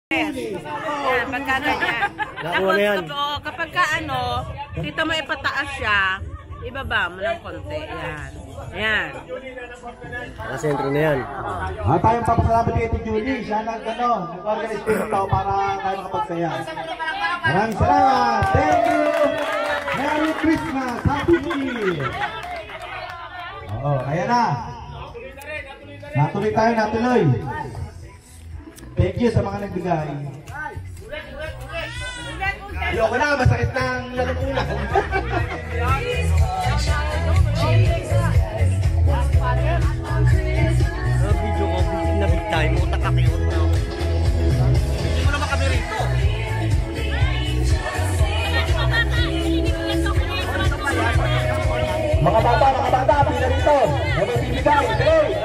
Yan, pagka ganyan. Tapos kapag ka dito mo ipataas siya, ibaba mo ng konti. Yan. Ayan. Nakasentro na yan. Tayong papasalamat kay Ate Julie. Siya nag-organize ko ng tao para tayo makapagsaya. Maraming salamat. Thank you. Merry Christmas. Happy New Year. Oo, ayan na. Natuloy tayo, natuloy. Thank you sa mga nagbigay. Ayoko na, masakit ng lalamunan. Video ko, na big time. Utak kakiyot na. Hindi mo naman kami rito. Mga bata, pila rito. May magbibigay. Dali.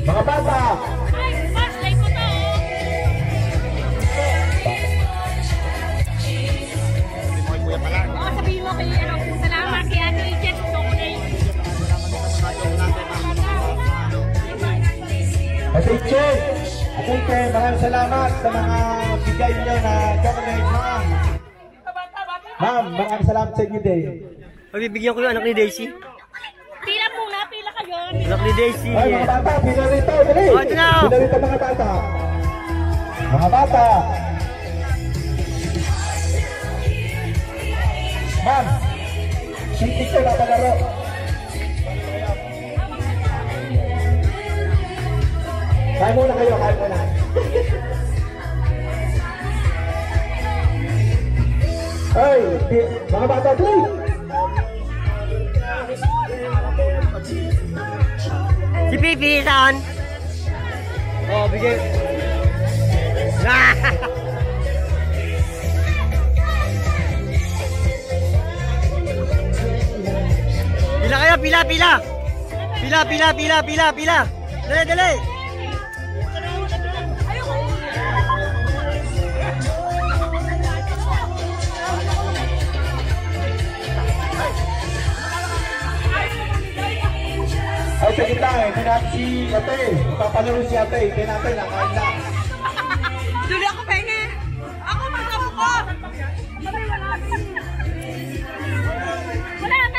Mga bata. Sabihin mo kay salamat kay Ate Ichet. Ate Ichet, maraming salamat sa mga bigay niyo na chocolate, ma'am. Ma'am, maraming salamat sa inyo din. Pagbibigyan ko yung anak ni Daisy. Pila muna, pila kayo. Anak ni Daisy. Ay, mga bata, pila rito, dali. Pila rito mga bata. Mga bata. Ma'am, si Tito na palaro. Kaya muna kayo, kaya muna. Ay, mga bata, please. Si Pipi, saan? Oh, bigay. Pila kayo, pila. Pila. Dali. Ay, sa gitna eh. May natin si Ate. Magpapalaro si Ate. Kaya natin, nakain na. Julie, ako penge. Ako magkamo ko. Wala na,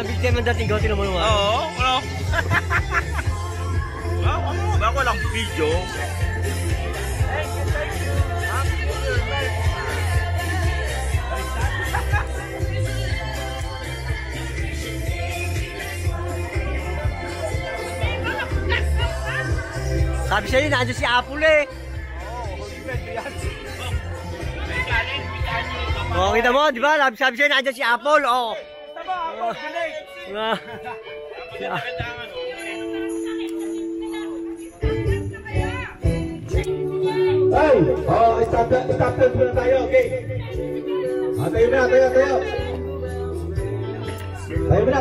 Big time ang dating gaw, tinan mo naman. Oo, ano? Ako lang video. Sabi sa'yo, nandiyan si Apple eh. Oh, kita mo, di ba? Sabi sa'yo, nandiyan si Apple, oh. Ay! Stop muna tayo, okay? Tayo muna.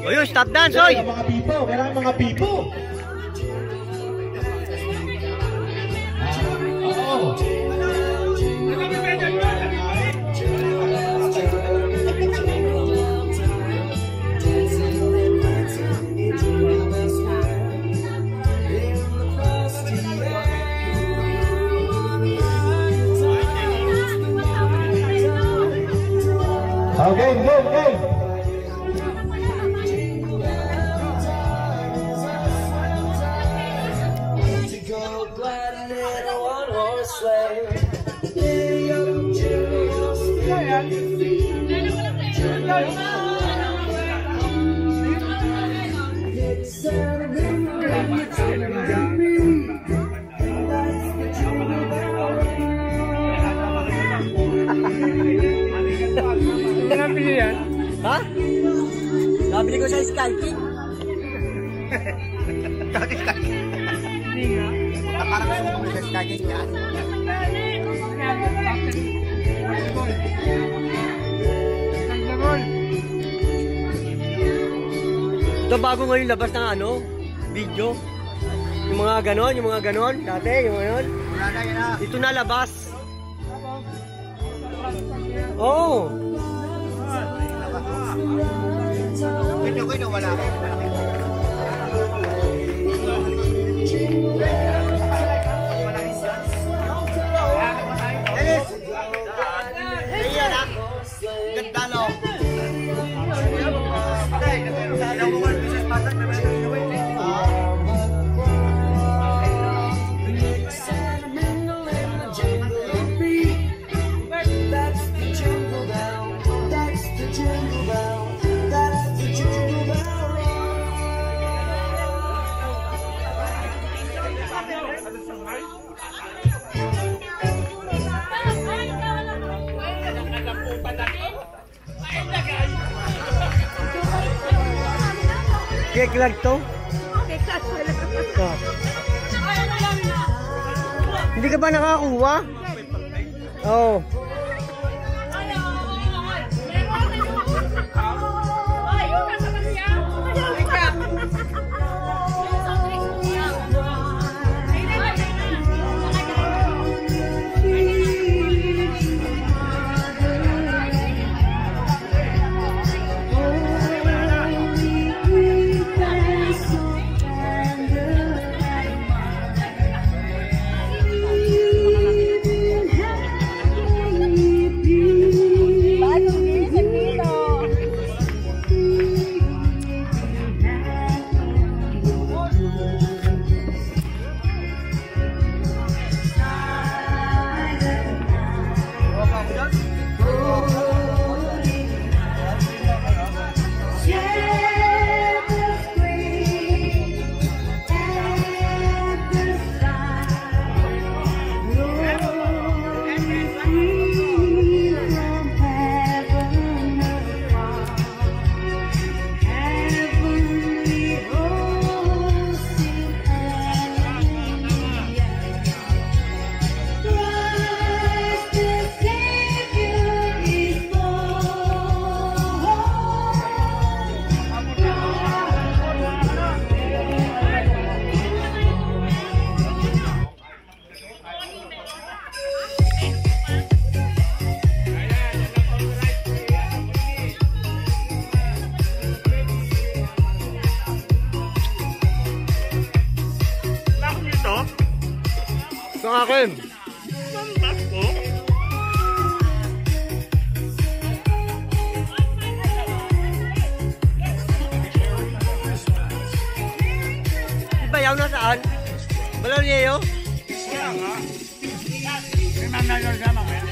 O yun, stop dance, oy! Kailangan mga pipo. Oo. Game. Babili ko sa Sky King. Hindi nga. Parang gusto ko sa Sky King yan. Ito bago ngayon labas ng ano, video. Yung mga ganon, dati, yung ganon. Ito na labas. Oo. Video ko yun, wala. Ganda no? Cake lang to? Oh. Hindi ka ba nakakuha? Oo. Oh. Sa akin. Bayaw na saan? Balaw niya yun? Kaya nga. May mamaya siya mamaya.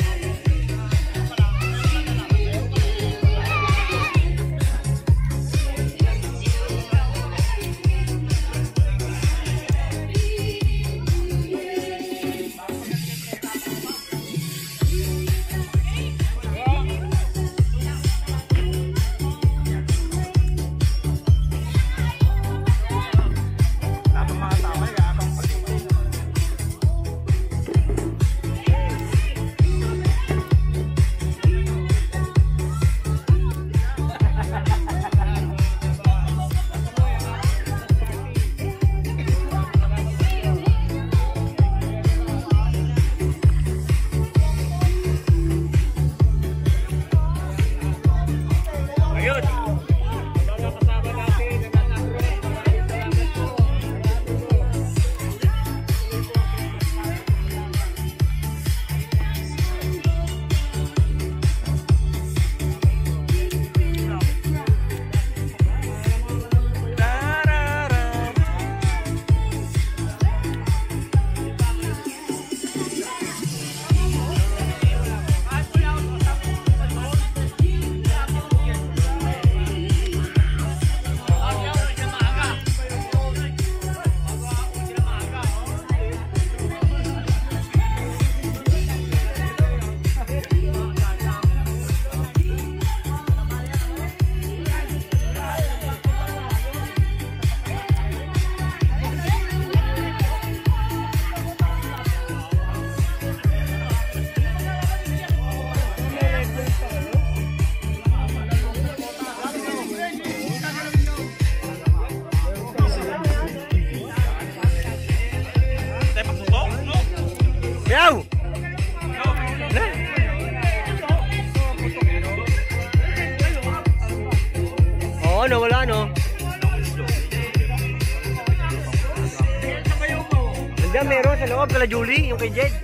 nawala, no? Nandiyan, meron sa loob, kala Julie, yung kay Jed.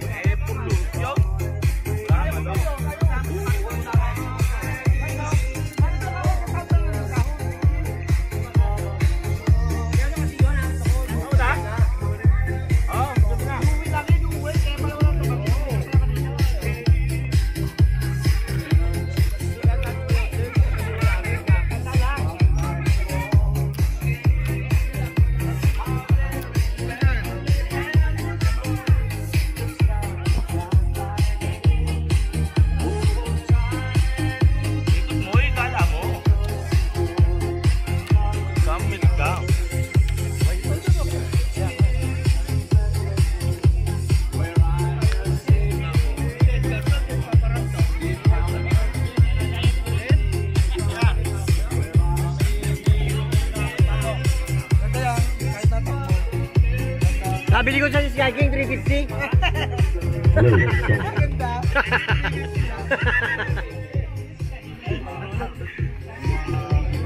Nabili ko sa Sky King 350.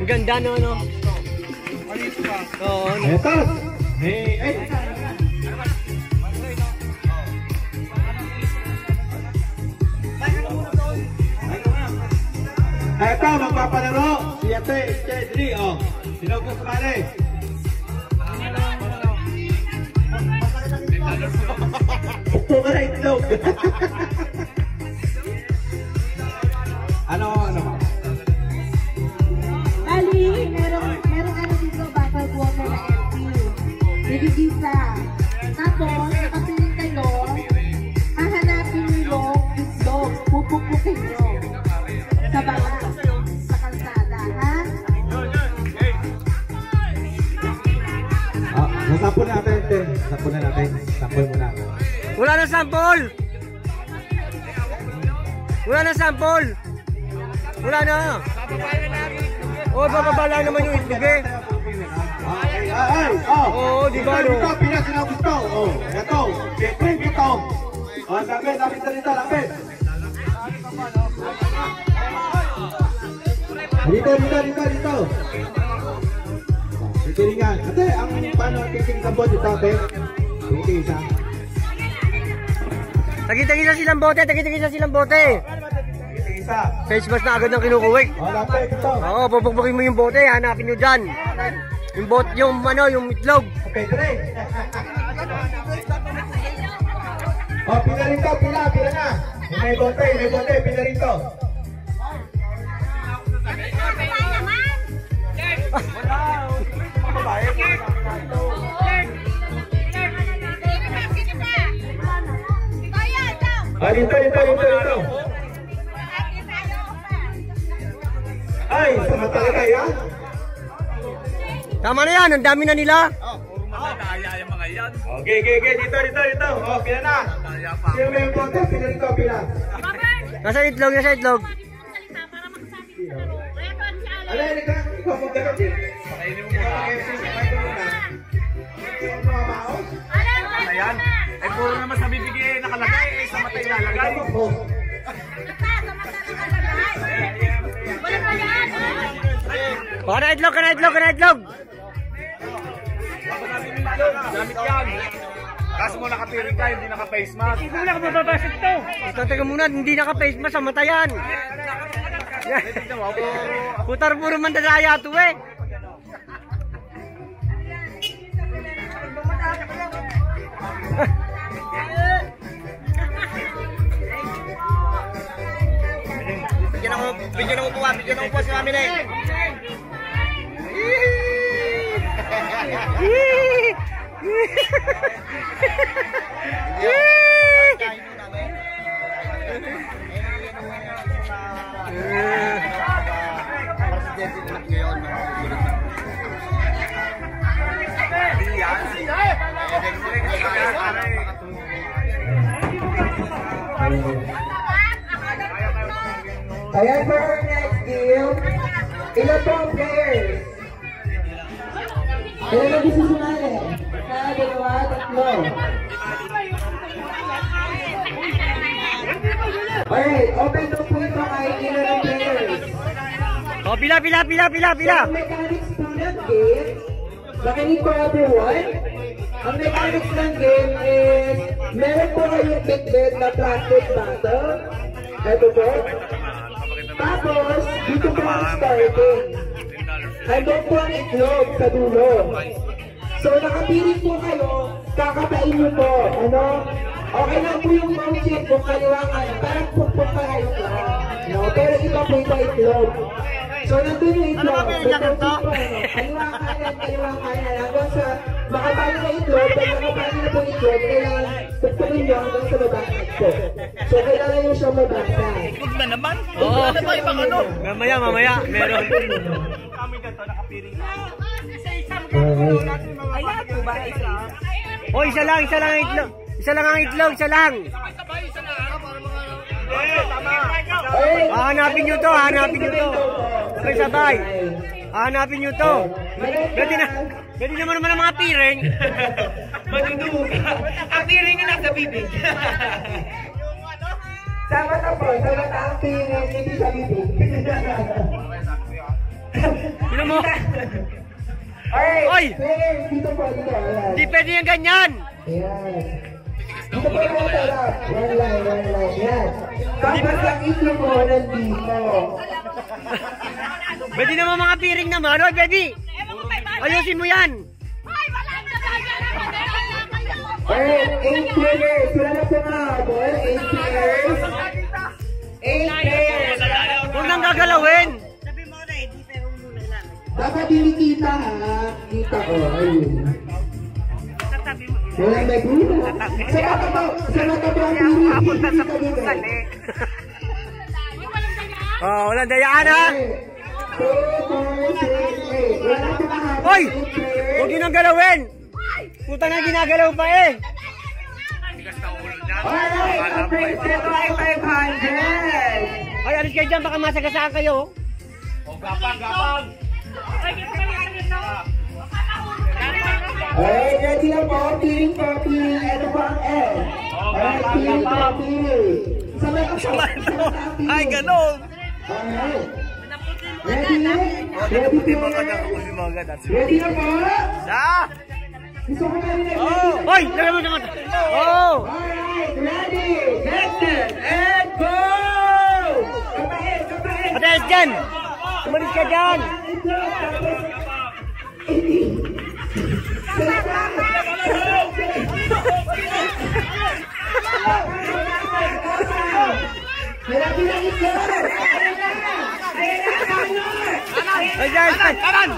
Ang ganda no, no? Oo. Eto! Hey! Eto, magpapalaro! Si Ate, Chedri, oh! Sino ko sumali? Ito ka na itlog! Ano? Bali, meron ano dito, bottled water na empty. Nilibisa. Tapos, kapilin kayo, hahanapin nyo yung itlog. Pupupukin nyo. Sa baba. Sa kalsada, ha? Nasapon natin, Ten. Nasapon na natin. Sample muna. Wala na sample! Wala na sample! Wala na! Oh, bababa lang naman yung itlog eh. Ay! Oh! Oo, di ba no? Ito, pinas na gusto. Oh, ito. Pinas ito. Oh, lapit dito. Dito. Titingan. Ate, ang paano ang titing sabot ito, ate? Titing isa. Tagi-tagi sa silang bote. Titing isa. Face mask na agad ng kinukuwik. Oh, lapit ito. Oo, pupukpukin mo yung bote, hanapin nyo dyan. Yung bote, yung itlog. Pedre. Oh, pila rito, pila na. May bote, pila rito. Dito. Ay, sama talaga yan. Tama na yan, ang dami na nila. Okay, dito. Oh, pila na. Sino may bote, pila rito, pila. Nasa itlog. Alay, ikaw magkakaroon din. Pakainin mo muna. Ayan. Ay, puro naman sa bibigay nakalagay. Sa mata ilalagay. Baka na itlog. Gamit yan. Kaso mo nakapiring ka, hindi naka-face mask. Hindi na ka mababasag to. Teka muna, hindi naka-face mask sa mata yan. Putar puro mandadaya to eh. Bigyan ng upuan si Mami Nay. Ayan for our next game. Ilan po ang players? Ilan na bisusunali? Sa dalawa, tatlo. Alright, open to po ito kahit ilan ang players. Oh, pila. So, ang mechanics po ng game, makinig po everyone. Ang mechanics ng game is, meron po kayong big na plastic bottle. Ito po. Tapos, dito po ang starting. Andun po ang itlog sa dulo. So, nakapiling po kayo, kakapain nyo po. Ano? Okay lang po yung motion kung kaliwa kayo. Parang pukpuk pa kayo lang. No? Pero iba po ito itlog. So, nandun yung itlog. Kaliwa kanan. Hanggang sa makapain na itlog, pag makapain na po itlog, kailangan pukpukin nyo hanggang sa babasag po. So, kailangan nyo siyang mabasa. Huwag na naman. Oo. Ano ba ibang ano? Mamaya, meron. Kami ganito, nakapiring na. Ayan po ba? Oh, isa lang ang itlog. Isa lang. Hanapin nyo to. Sabay. Hanapin nyo to. Pwede naman ang mga piring. Ang piring na nasa bibig. Sama ang piring, hindi sa bibig. Sino mo? Oy! Dito po, dito. Hindi pwede yung ganyan. Ayan. Dito po yung sarap. One line. Yan. Tapos ang itlog mo nandito. Pwede naman mga piring naman. Oy, baby. Ayusin mo yan. Alright, 8 players. Sila na po mga ball. 8 players. 8 players. Huwag nang gagalawin. Dapat dinikita ha. Kita ko. Ayun. Wala may gula. Sa mata po ang pili. Papunta sa pupusan eh. Oh, walang dayaan ha. 2, 4, 6, 8. Wala po kahapon. Hoy! Huwag yun ang galawin. Puta na ginagalaw pa eh. Alright, ang price nito ay 500. Ay, alis kayo dyan. Baka masagasaan kayo. Gapang. Alright, ready na po. Piling po, piling. Ito po ang L. Alright, piling po, piling. Sabay ka po. Ay, ganon. Alright. Ready na? Ready po. Ready na po? Gusto ko na rin Hoy! Lagay mo naman. Oh! Alright, ready. Listen and go! Kapain. Patayin dyan. Umalis ka dyan.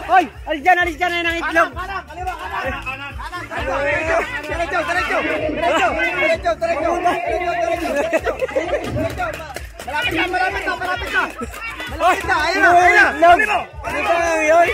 Hoy! Alis dyan. Ayan ang itlog. Malapit ka. Ayun na. Ayun.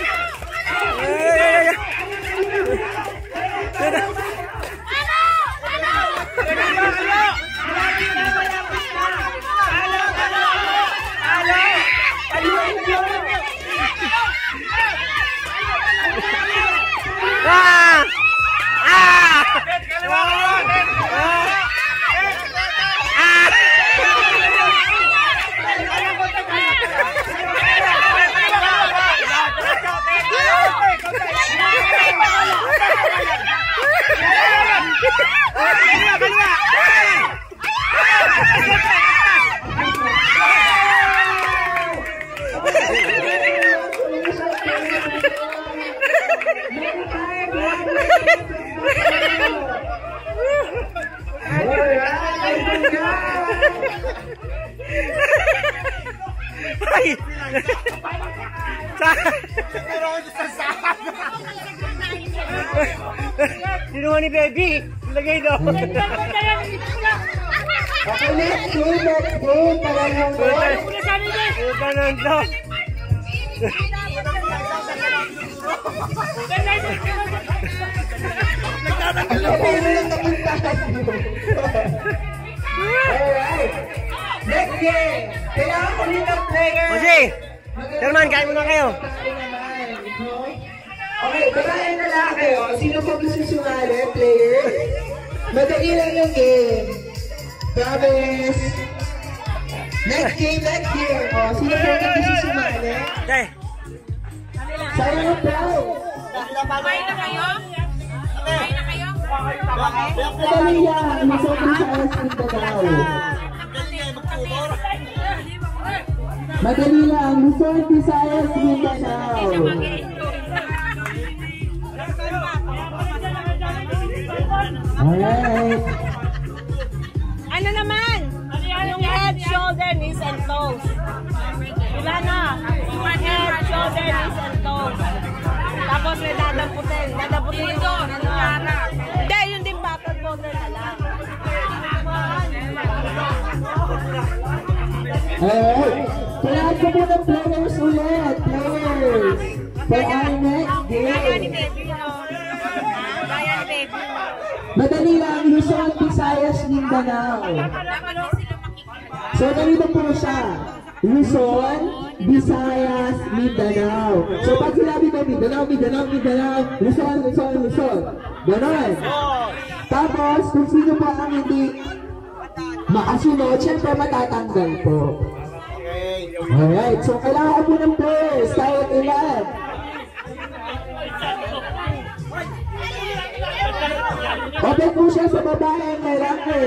Sinuha ni baby. Lagay daw. Okay, let's go. Talagang go. Puta nando. Alright. Next game. Kailangan ko rin ng player. Kasi, Sherman, kain muna kayo. Okay, babae na lang kayo. Sino po gusto sumali, player? Madali lang yung game. Promise. Next game. O, sino po ang sumali? Okay. Sa'yo na po. Kumain na kayo? Kumain na kayo? Madali yan. Luzon, Visayas, Mindanao. Madali lang. Luzon, Visayas, Mindanao. Alright. Ano naman? Yung head, shoulder, knees, and toes. Wala na. Head, shoulder, knees, and toes. Tapos may dadamputin. Dadamputin doon. Hindi, yun din basketball na lang. Alright. Kailangan ko po ng players ulit. Players. For our next game. Madali lang. Luzon, Visayas, Mindanao. So, ganito po siya. Luzon, Visayas, Mindanao. So, pag sinabi ko, Mindanao, Luzon. Ganon. Tapos, kung sino po ang hindi makasunod, syempre matatanggal po. Alright, so kailangan po ng players, kahit ilan. Open po siya sa babae, may ranke.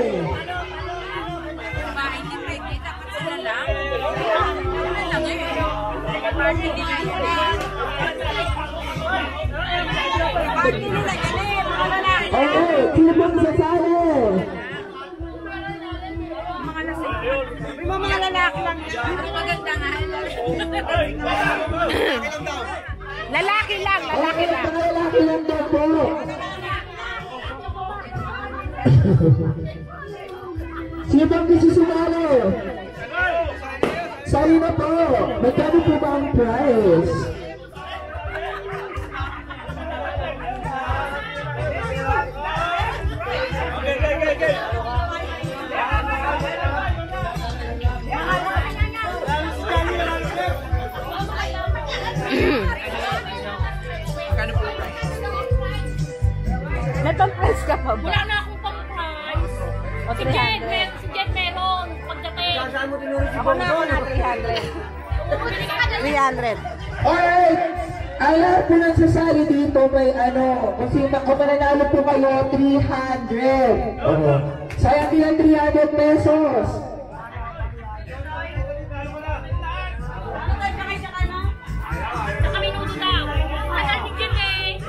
Okay, sino po sasali? May mga lalaki lang. Maganda nga. Lalaki lang. Lalaki lang daw po. Sino bang nagsusumali? Sa'yo na po. Magkano po ba ang price? May pang-price ka pa ba? Wala na akong pang-price. Si Jet meron. Pagdating. Ako na ako na 300. Alright! Ang lahat po nagsasali dito may kung mananalo po kayo, 300. Sayang din ang 300 pesos. Nakaminuto daw. Tagal ni Jet eh.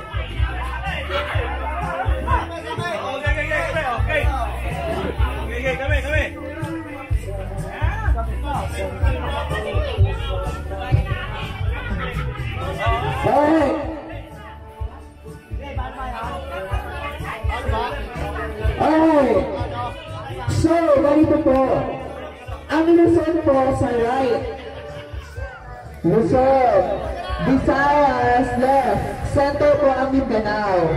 Okay, kami. Alright! Alright! So, ganito po. Ang Luzon po sa right. Luzon. Visayas left. Center po ang Mindanao.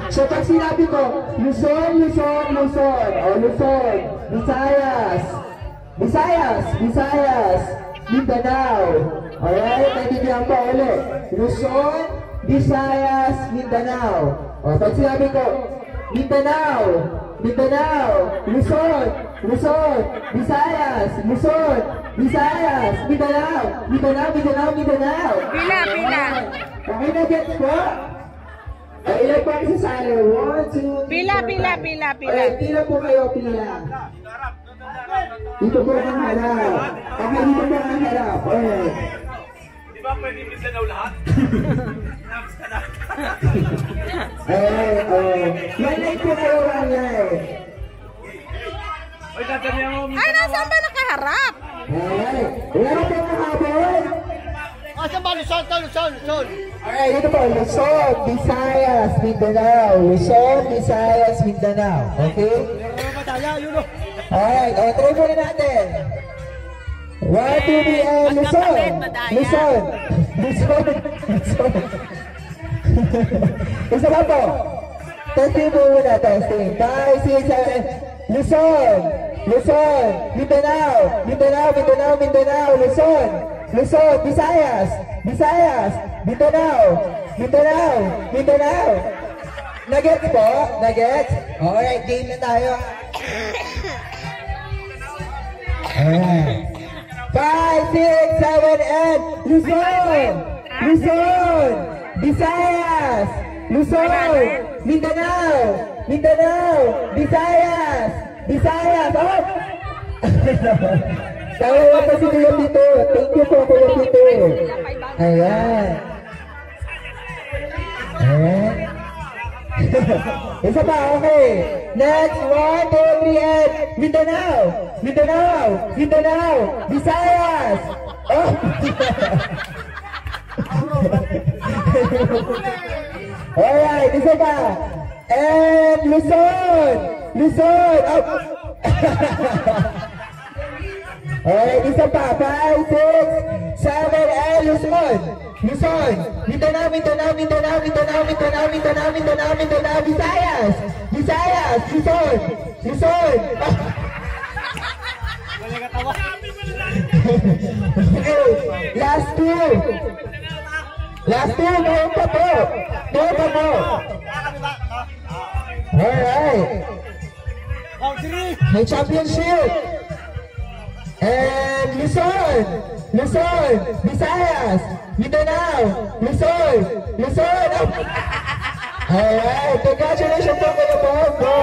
So, pag sinabi ko, Luzon. O, Luzon. Visayas. Mindanao. Alright, naiintindihan pa ulit. Luzon, Visayas, Mindanao. O, pag sinabi ko, Mindanao, Luzon, Visayas, Mindanao. Pila. Okay na, gets po? Ay, ilan po ang sasali? 1, 2, 3, Pila. Okay, pila po kayo, pila. Dito po ang harap. Okay, dito po ang harap. Okay. Di ba pwede Mindanao lahat? Line po kayo, line. Oy, tatamihan mo. Ay, nasaan ba nakaharap? Alright. Wala na po ang habol. Saan ba? Luzon. Alright, dito po. Luzon, Visayas, Mindanao. Okay? Alright, try muna natin. 1, 2, 3, Luzon. Isa pa po. Testing mo muna, testing. 5, 6, 7. Luzon, Mindanao, Luzon, Visayas, Mindanao. Nuggets po? Nuggets? Alright, game na tayo. Ayan. 5, 6, 7, and Luzon! Luzon! Visayas! Luzon! Mindanao! Mindanao! Visayas! Visayas! Oh! Tawa pa si Kuya Tito. Thank you po, Kuya Tito. Ayan. Ayan. Isa pa, okay. Next, 1, 2, 3, and Mindanao! Mindanao! Mindanao! Visayas! Oh! Alright, isa pa. And Luzon! Luzon! Oh! Alright, isa pa. 5, 6, 7, and Luzon! Luzon! Mindanao, Mindanao, Mindanao, Mindanao, Mindanao, Mindanao, Mindanao, Mindanao, Visayas! Visayas! Luzon! Luzon! Oh! Okay, last two! Last two, meron pa po! Meron pa po! Alright! May championship! And Luzon! Luzon! Visayas! Mindanao! Luzon! Luzon! Oh. Alright! Congratulations po kayo po!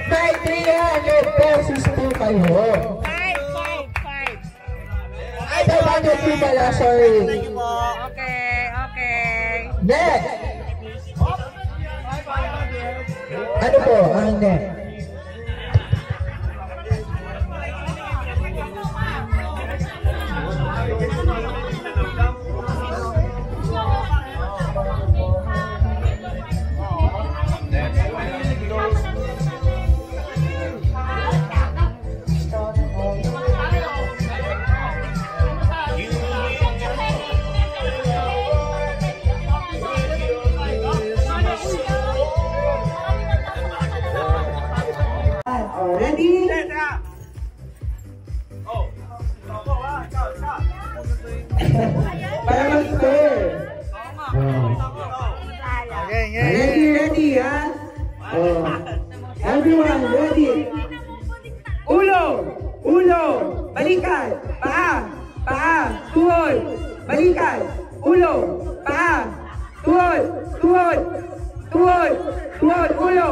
May 300 pesos po kayo! 500 po pala, sorry! Okay, okay. Next! Ano po ang next? Ready? Para mag-score. Ready, ha? Everyone, ready? Ulo, ulo, balikan, paa, paa, tuhod, balikan, ulo, paa, tuhod, tuhod, tuhod, tuhod, ulo,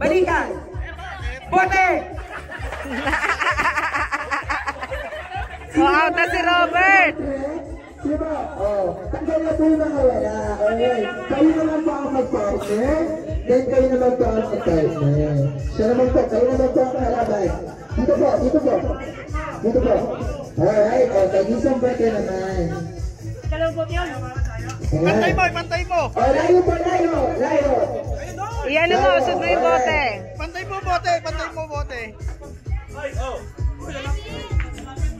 balikan. Bote! Out na si Robert! Diba? Tanggal na po yung mga wala. Okay. Kayo naman po ang mag-partner. Then kayo naman po ang mag-partner. Siya naman po. Kayo naman po ang kalaban. Dito po. Dito po. Dito po. Alright. Okay. Isang bote naman. Kalubot yun. Pantay mo, pantay mo. Layo po, layo. Layo. Iyan mo, usod mo yung bote. Pantay mo bote, pantay mo bote. Ay, oh.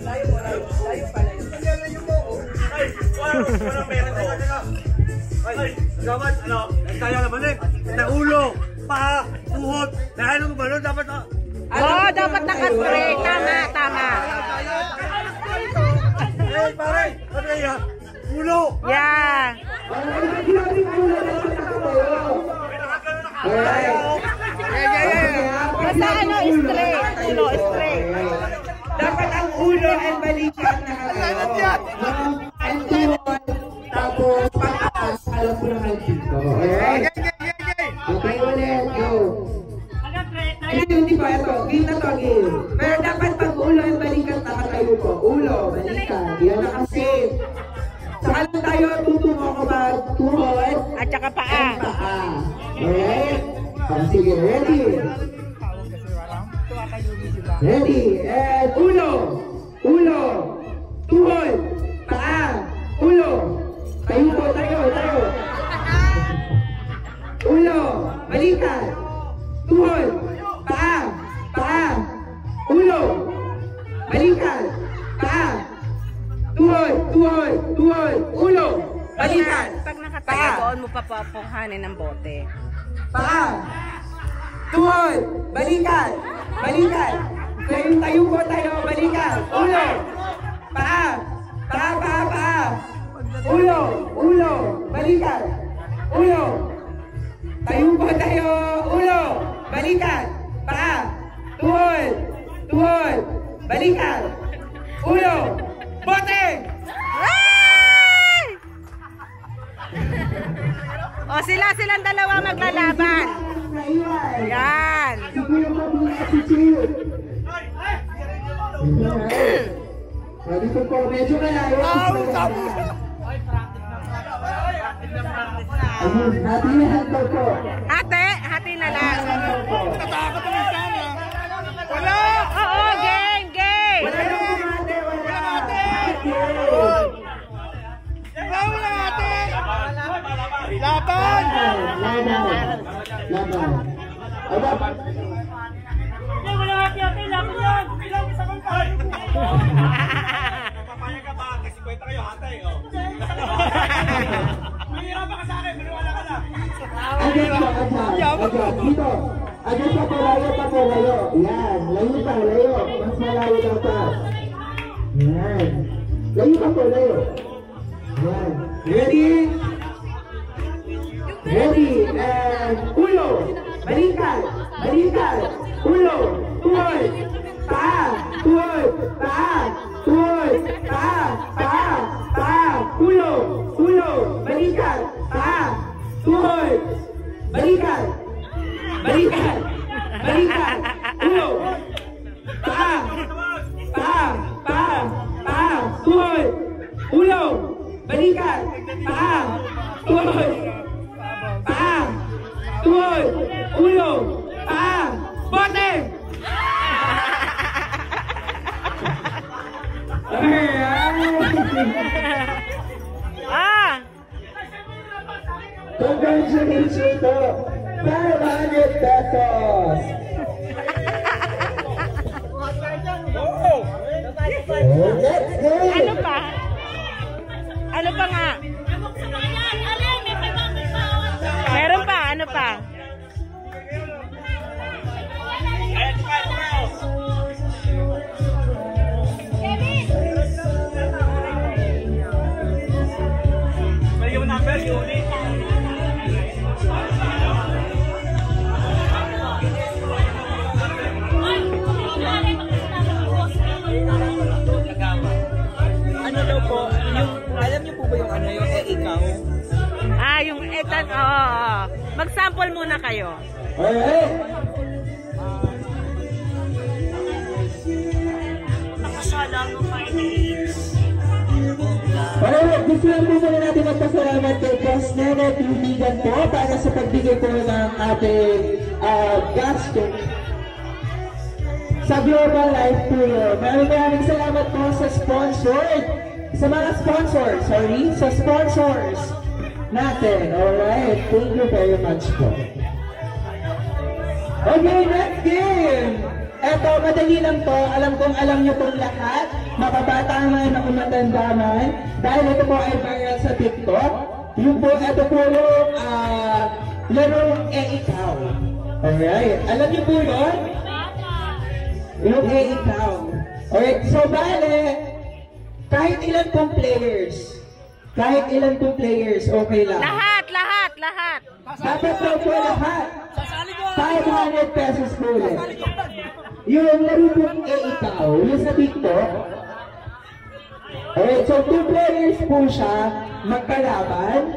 Layo pa, layo pa. Layo mo. Ay, walang meron na. Ay, dapat, ano, kaya naman eh. Na ulo, paa, tuhod, dahil nung balon, dapat, Oo, dapat naka-straight. Tama, tama. eh, pare, ano yan? Ulo. Yeah. Basta ano, straight. Ulo, straight. Dapat ang ulo ay balikan na kayo. And tuhod, tapos pataas, alam ko naman dito. Alright? Okay ulit, go. Hindi pa ito, game na to, game. Pero dapat pag ulo ay balikan, nakatayo po. Ulo, balikan. Yan naka-save. Saka lang tayo tutungo ko mag-tuhod. At saka paa. Alright? Sige, ready? Ready? And ulo! Ulo! Tuhod! Paa! Ulo! Tayo po, tayo! Ulo! Balikan! Tuhod! Paa! Paa! Ulo! Balikan! Paa! Tuhod! Tuhod! Tuhod! Ulo! Balikan! Pag nakatayo, doon mo papapunghanin ng bote. Paa! Tuhod! Balikan! Balikan! Tayo po tayo! Balikan! Ulo! Paa! Paa! Paa! Paa! Ulo! Ulo! Balikan! Ulo! Tayo po tayo! Ulo! Balikan! Paa! Tuhod! Tuhod! Balikan! Ulo! Bote! Ay! O silang dalawa maglalaban. Yan. Dito po, medyo malayo. Hati-hati daw po. Hati na lang. Wala! Oo, game! Wala nang bumate, Laban! Laban. Aba. Wala hati-hati, laban yan. Ilang isa kang tayo. Papayag ka ba? Kasi kwenta kayo, hatay. Mahirap ka sa akin, maniwala ka na. Agad. Dito. Agad pa po, layo. Yan. Layo. Mas malayo dapat. Yan. Layo. Yan. Ready? And ulo. Balikan. Ulo. Tuwod. Pa. Ulo. Balikan. Pa. Tuwod. Balikan. Ulo. Pa. Tuwod. Ulo. Balikan. Pa. Tuwod. Ulo. Pa. Bote! Congratulations po! 500 pesos! Let's go! Ano pa nga? Meron pa, ano pa? Yung number, unit. Ano daw po, alam niyo po ba yung yung ikaw? Yung etan, oo. Mag-sample muna kayo. Alright! Alright, gusto lang po muna natin magpasalamat kay Boss Nene Tubigan po para sa pagbigay po ng ating gasto sa Global Life Tour. Maraming salamat po sa sponsors natin. Alright, thank you very much po. Okay, next game! Eto, madali lang po. Alam kong alam nyo pong lahat. Mababata man ako matanda man. Dahil ito po ay viral sa TikTok. Yung po, ito po yung larong ikaw. Alright, alam nyo po yun? Yung ikaw. Alright, so bale, kahit ilan pong players, okay lang. Lahat. Dapat daw po lahat. 500 pesos po ulit. Yung laro pong ikaw, yung sa TikTok. Alright, so 2 players po siya, magkalaban.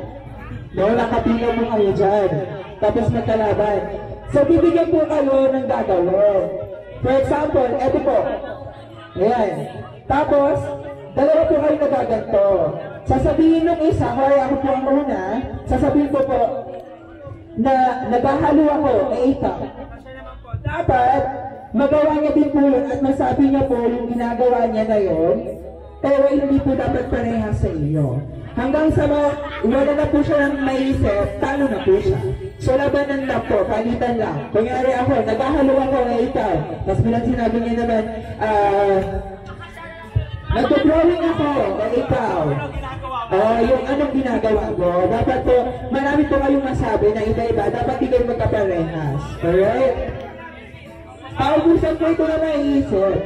No, nakapila mo kayo dyan. Tapos magkalaban. So bibigyan po kayo ng gagawin. For example, eto po. Ayan. Tapos, dalawa po kayo nagaganto. Sasabihin ng isa, kaya ako po ang una, sasabihin ko po, na naghahalo ako, ikaw. Dapat, magawa niya din po yun at masabi niya po yung ginagawa niya na yun, pero hindi po dapat parehas sa iyo. Hanggang sa wala na po siya ng maisip, talo na po siya. So labanan lang po, palitan lang. Kunyari ako, naghahalo ako, ikaw. Tapos bilang sinabi niya naman, nagdo-drawing ako, ikaw. Yung anong ginagawa mo, dapat po, marami po kayong masabi na iba-iba, dapat di kayo magkaparehas. Alright? Paubusan ko ito na maiisip.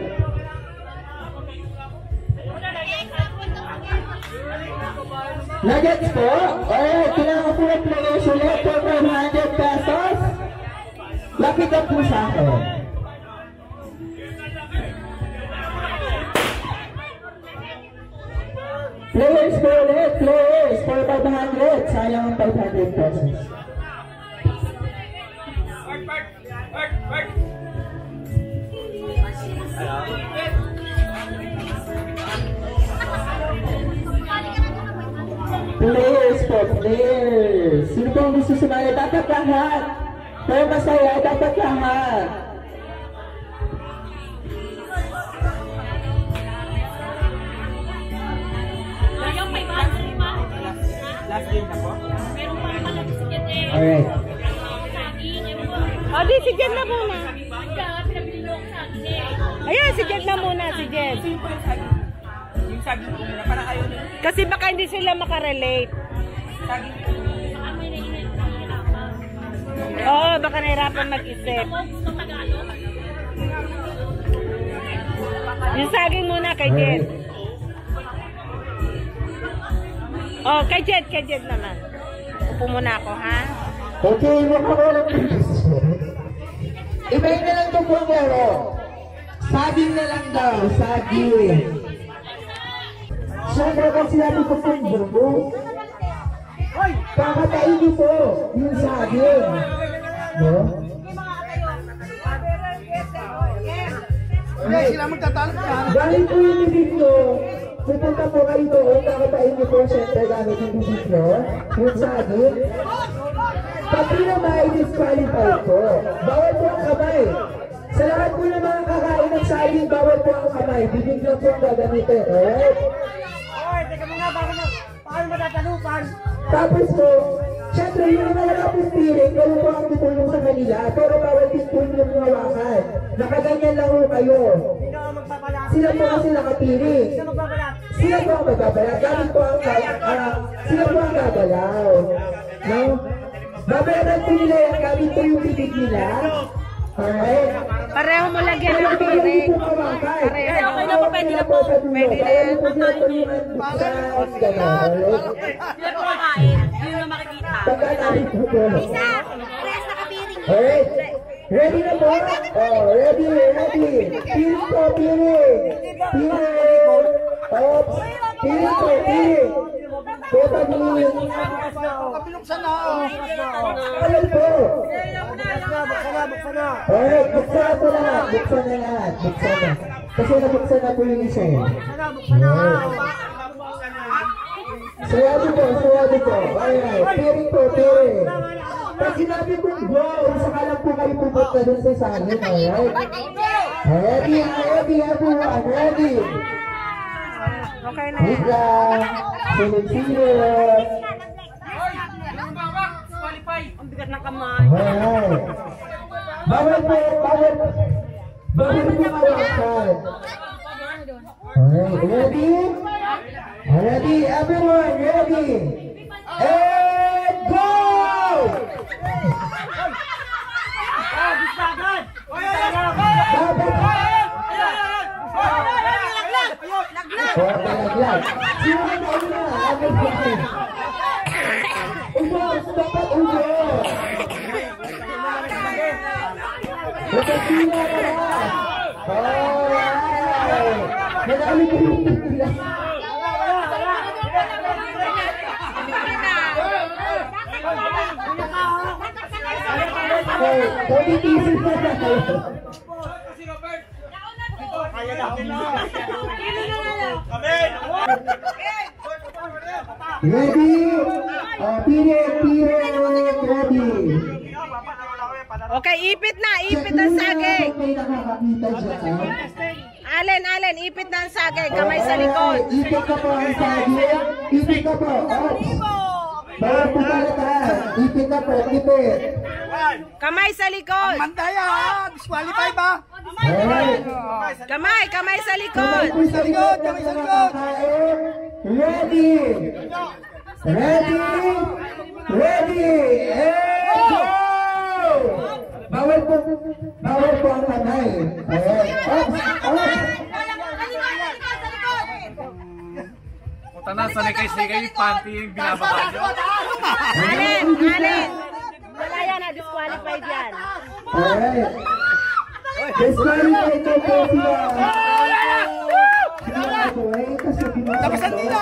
Nuggets po? Alright, kailangan po ng players ulit for 500 pesos. Lapit up po sa akin. po ulit, players, for 500. Sayang ang 500 pesos. Players po, players. Sino po ang gusto sumaya? Dapat lahat. Pero masaya, dapat lahat. Alright. O, di, si Jen na muna. Ayan, si Jen na muna, si Jen. Yung saging ko muna, para kayo nyo. Kasi baka hindi sila makarelate. Oo, baka nahirapan mag-isip. Yung saging muna kay Jen. Oh, kay Jen naman. Upo muna ako, ha? Okay, makawalang ibahin na lang ito po pero saging na lang daw, saging. Siyempre kung sinabi ko po yung kakatain niyo po yung saging. No? Hindi sila magtatalak na. Dahil po yung bibig nyo, pupunta po kayo doon, kakatain niyo po siyempre gamit yung bibig nyo, yung saging. Pati na ma-disqualify po. Bawal po ang kamay. Sa lahat po ng mga kakain ng saging, bawal po ang kamay. Bibig lang po ang gagamitin. Alright? Oy, teka mo nga, paano matatalupan? Tapos po, syempre yung mga wala pong piling, kayo po ang tutulong sa kanila. Pero bawal din po yung hawakan. Nakaganyan lang po kayo. Sino ang magpapalat? Sila po kasi nakapiling. Sino magpapalat? Sila po ang magbabalat. Gamit po ang sila po ang gagalaw. No? Babayaran po nila yan. Gamit po yung bibig nila. Alright? Pareho mo lagyan ng piring. Pareho. Okay na po, pwede na po. Pwede na yan. Sila po kakain. Yun na makikita. Isa! Alright? Ready na po? Oh, ready. Piling po, piling. Oops. Piling po, piling. Pepa piling. Kapiluksan na. Alay po. Buksan na. Alright, buksan na po lahat. Buksan na. Kasi nabuksan na po yung isa eh. Sayado po. Alright, piring po. Pag sinabi po go, saka lang po kayo pupunta dun sa salin. Alright? Ready everyone, ready. Okay na Wait yan. lang. Sunod-sunod. Ang bigat ng kamay. Alright. Bawal po mawakan. Alright, ready, everyone, ready. And go! Laglag. Sino na una? Agad po. Ubos, dapat ubos. Magkasina ka na. Alright. Madami ko yung pipila. Okay, pag-iisip na na kayo. Ready? Pire, ready. Okay, ipit ang saging. May nakakakita dyan. Allen, ipit na ang saging. Kamay sa likod. Ipit ka po ang saging. Ipit ka po. Bawal po talaga. Ipit ka po. Ipit. Kamay sa likod. Mandaya, disqualify ba? Alright. Kamay sa likod. Kamay po sa likod. Kamay sa likod. Ready. And go! Bawal po ang kamay. Puta na, sanay-sanay yung panty yung binababa nyo. Allen. Wala yan, disqualified yan. Alright. Disqualified po sila. Labasan nila.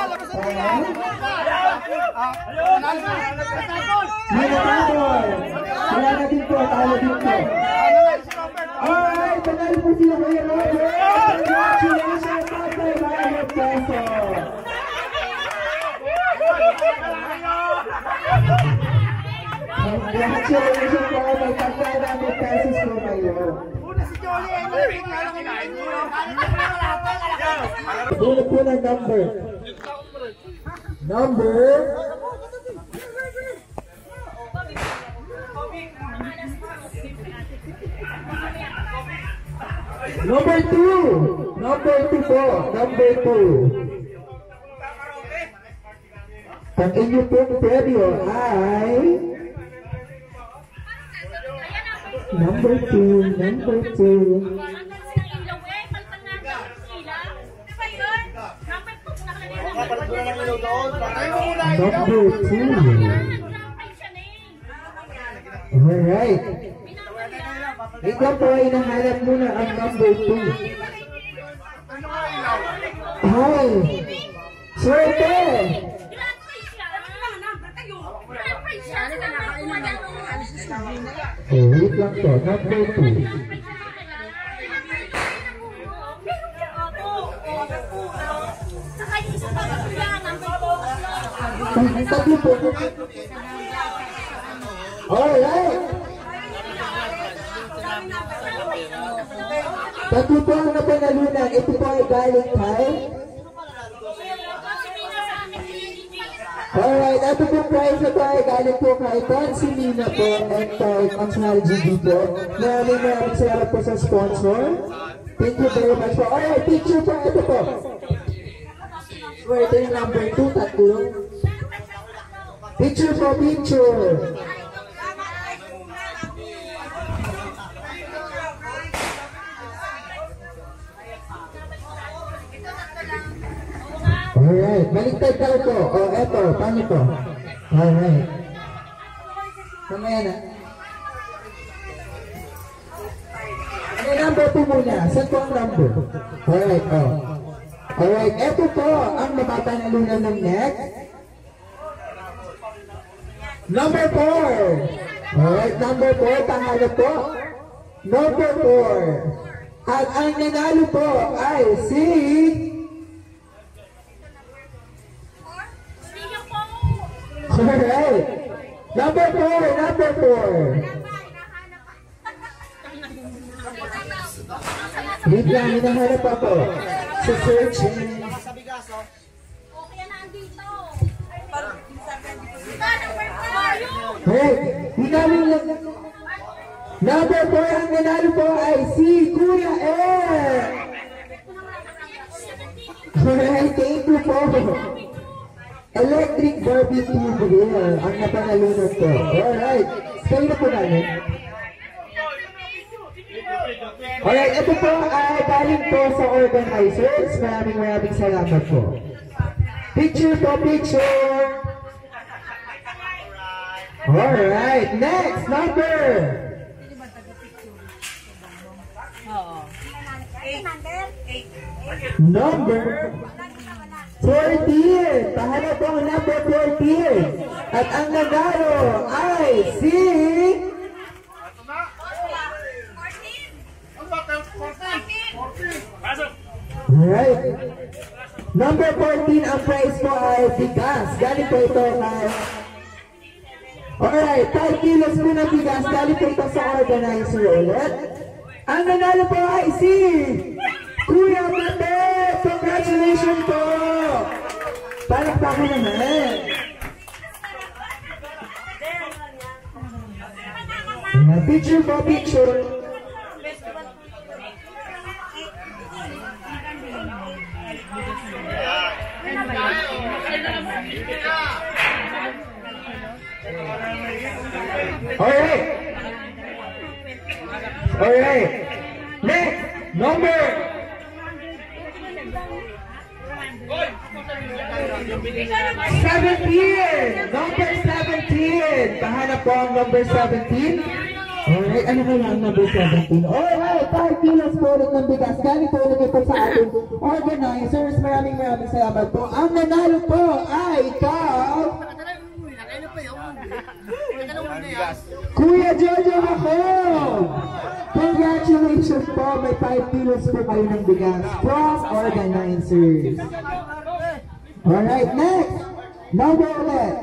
Minatapon. Wala na din po, talo din po. Alright, panalo po sila kayo, Robert. Congratulations, Tatay Mario Peso. Congratulations po, may Tatay Mario Pesos po kayo. Dito po na number. Number 2. Number 2 po. Number 2. Ang inyo pong premyo ay number 2. Number 2. Number 2. Alright. Ikaw po ay nahanap muna ang number 2. Hi! Swerte! Oh, wait lang po. Number 2. Tatlo po. Alright. Tatlo po ang napanalunan. Ito po ay galing kay. Alright, ito po prize na po ay galing po kay Consimina po and kay Consumal GB po. Maraming salamat po sa sponsor. Thank you very much po. Alright, picture po. Ito po. So, ito yung number 2, tatlo. Picture po, picture. Alright, baliktad daw po. O, eto, paano po? Alright. Kamaya na. Ano number po muna? Saan po ang number? Alright, o. Alright, eto po ang mapapanalunan ng next. Number 4. Alright, number 4, panalo po. Number 4. At ang nanalo po ay si... Alright. Number 4, number 4. Wait lang, hinahanap ako. Sa searching. Hey, hinalo lang. Number 4 ang nanalo po ay si Kuya Ed. Alright, thank you po. Electric barbecue grill ang napanalunan po. Alright, kayo na po namin. Alright, ito po ay galing po sa organizers. Maraming salamat po. Picture po, picture. Alright, next number. Number 14. Pahala po ang number 14. At ang nanalo ay si... Alright. Number 14, ang prize po ay bigas. Galing po ito kay... Alright, 5 kilos po ng bigas. Galing po ito sa organizer ulit. Ang nanalo po ay si... Kuya Mate! Congratulations po! Palakpakan naman! Picture po, picture! Alright! Alright! Next! Number! 17! Number 17! Pahanap po ang number 17. Alright, ano kaya ang number 17? Alright, 5 kilos po ulit ng bigas. Galing po ulit po sa ating organizers. Maraming salamat po. Ang nanalo po ay ikaw... Kuya Jojo ako! Congratulations po! May 5 kilos po kayo ng bigas from organizers. Alright, next! Number ulit.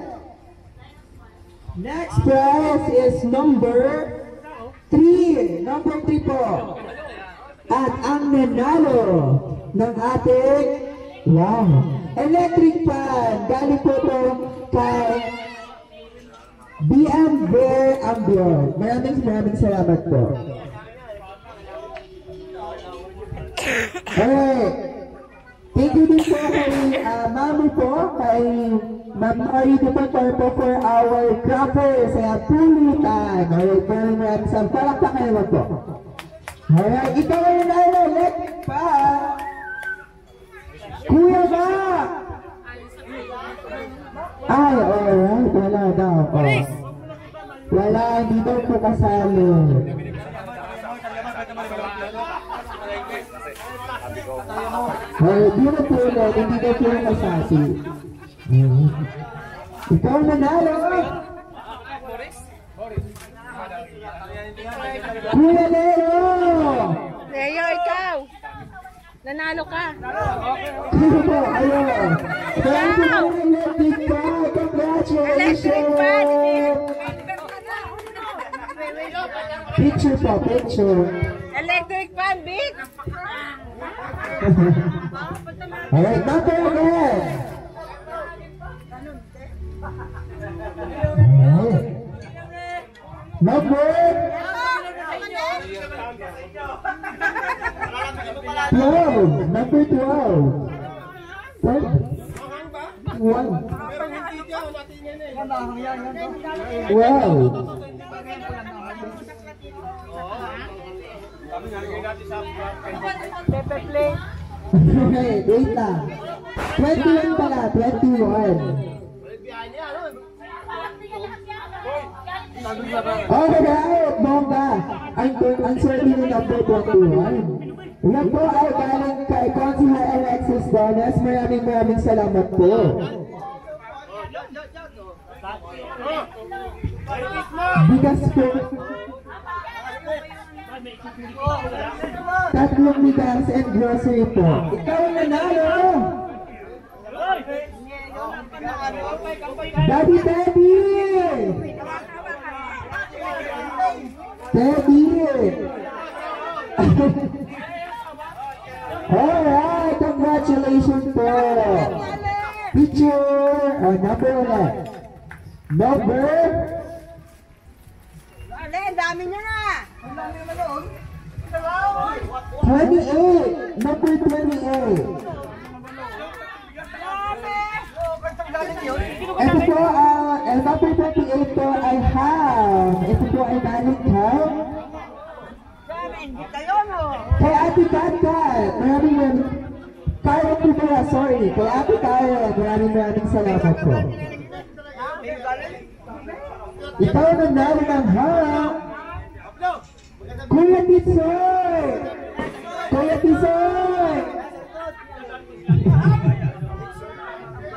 Next prize is number 3. Number 3 po. At ang nanalo ng ating electric fan. Galing po ito kay BM Bear Ambior. Maraming salamat po. Alright. Thank you din po kay Mami po, kay Ma'am Marie po for our crackers. Kaya pulitan. Alright, maraming sa palakpakan naman po. Alright, ikaw ay nanalo, electric fan. Kuya ba? Ay, alright, wala daw. Wala, hindi daw po kasali. Di na po ulit, hindi daw po kasali. Ikaw nanalo. Kuya Leo! Leo, ikaw! Nanalo ka! Sino po? Ayun! Thank you for electric fan! Congratulations! Picture po, picture. Electric fan, Vic! Alright, number again! Number 12. Number 12. 1. Wow. Pepe plate. Okay, wait lang. 21 pala, 21. Alright, bongga. Ang survey ni number 21. Yan po ay galing kay Consular Alexis Donas. Maraming salamat po. Bigas po. 3 bigas and grocery po. Ikaw nanalo! Daddy! Alright, congratulations po. Picture, number ulit. Number? Dami niya na! 28. Number 28. Ito po, number 28 po ay ham. Ito po ay galing ham. Kay Ate Kat-Kat, Kaya po pala, sorry. Kay Ate Kaya, maraming salamat po. Ikaw nanalo ng ham. Kuya Tisoy!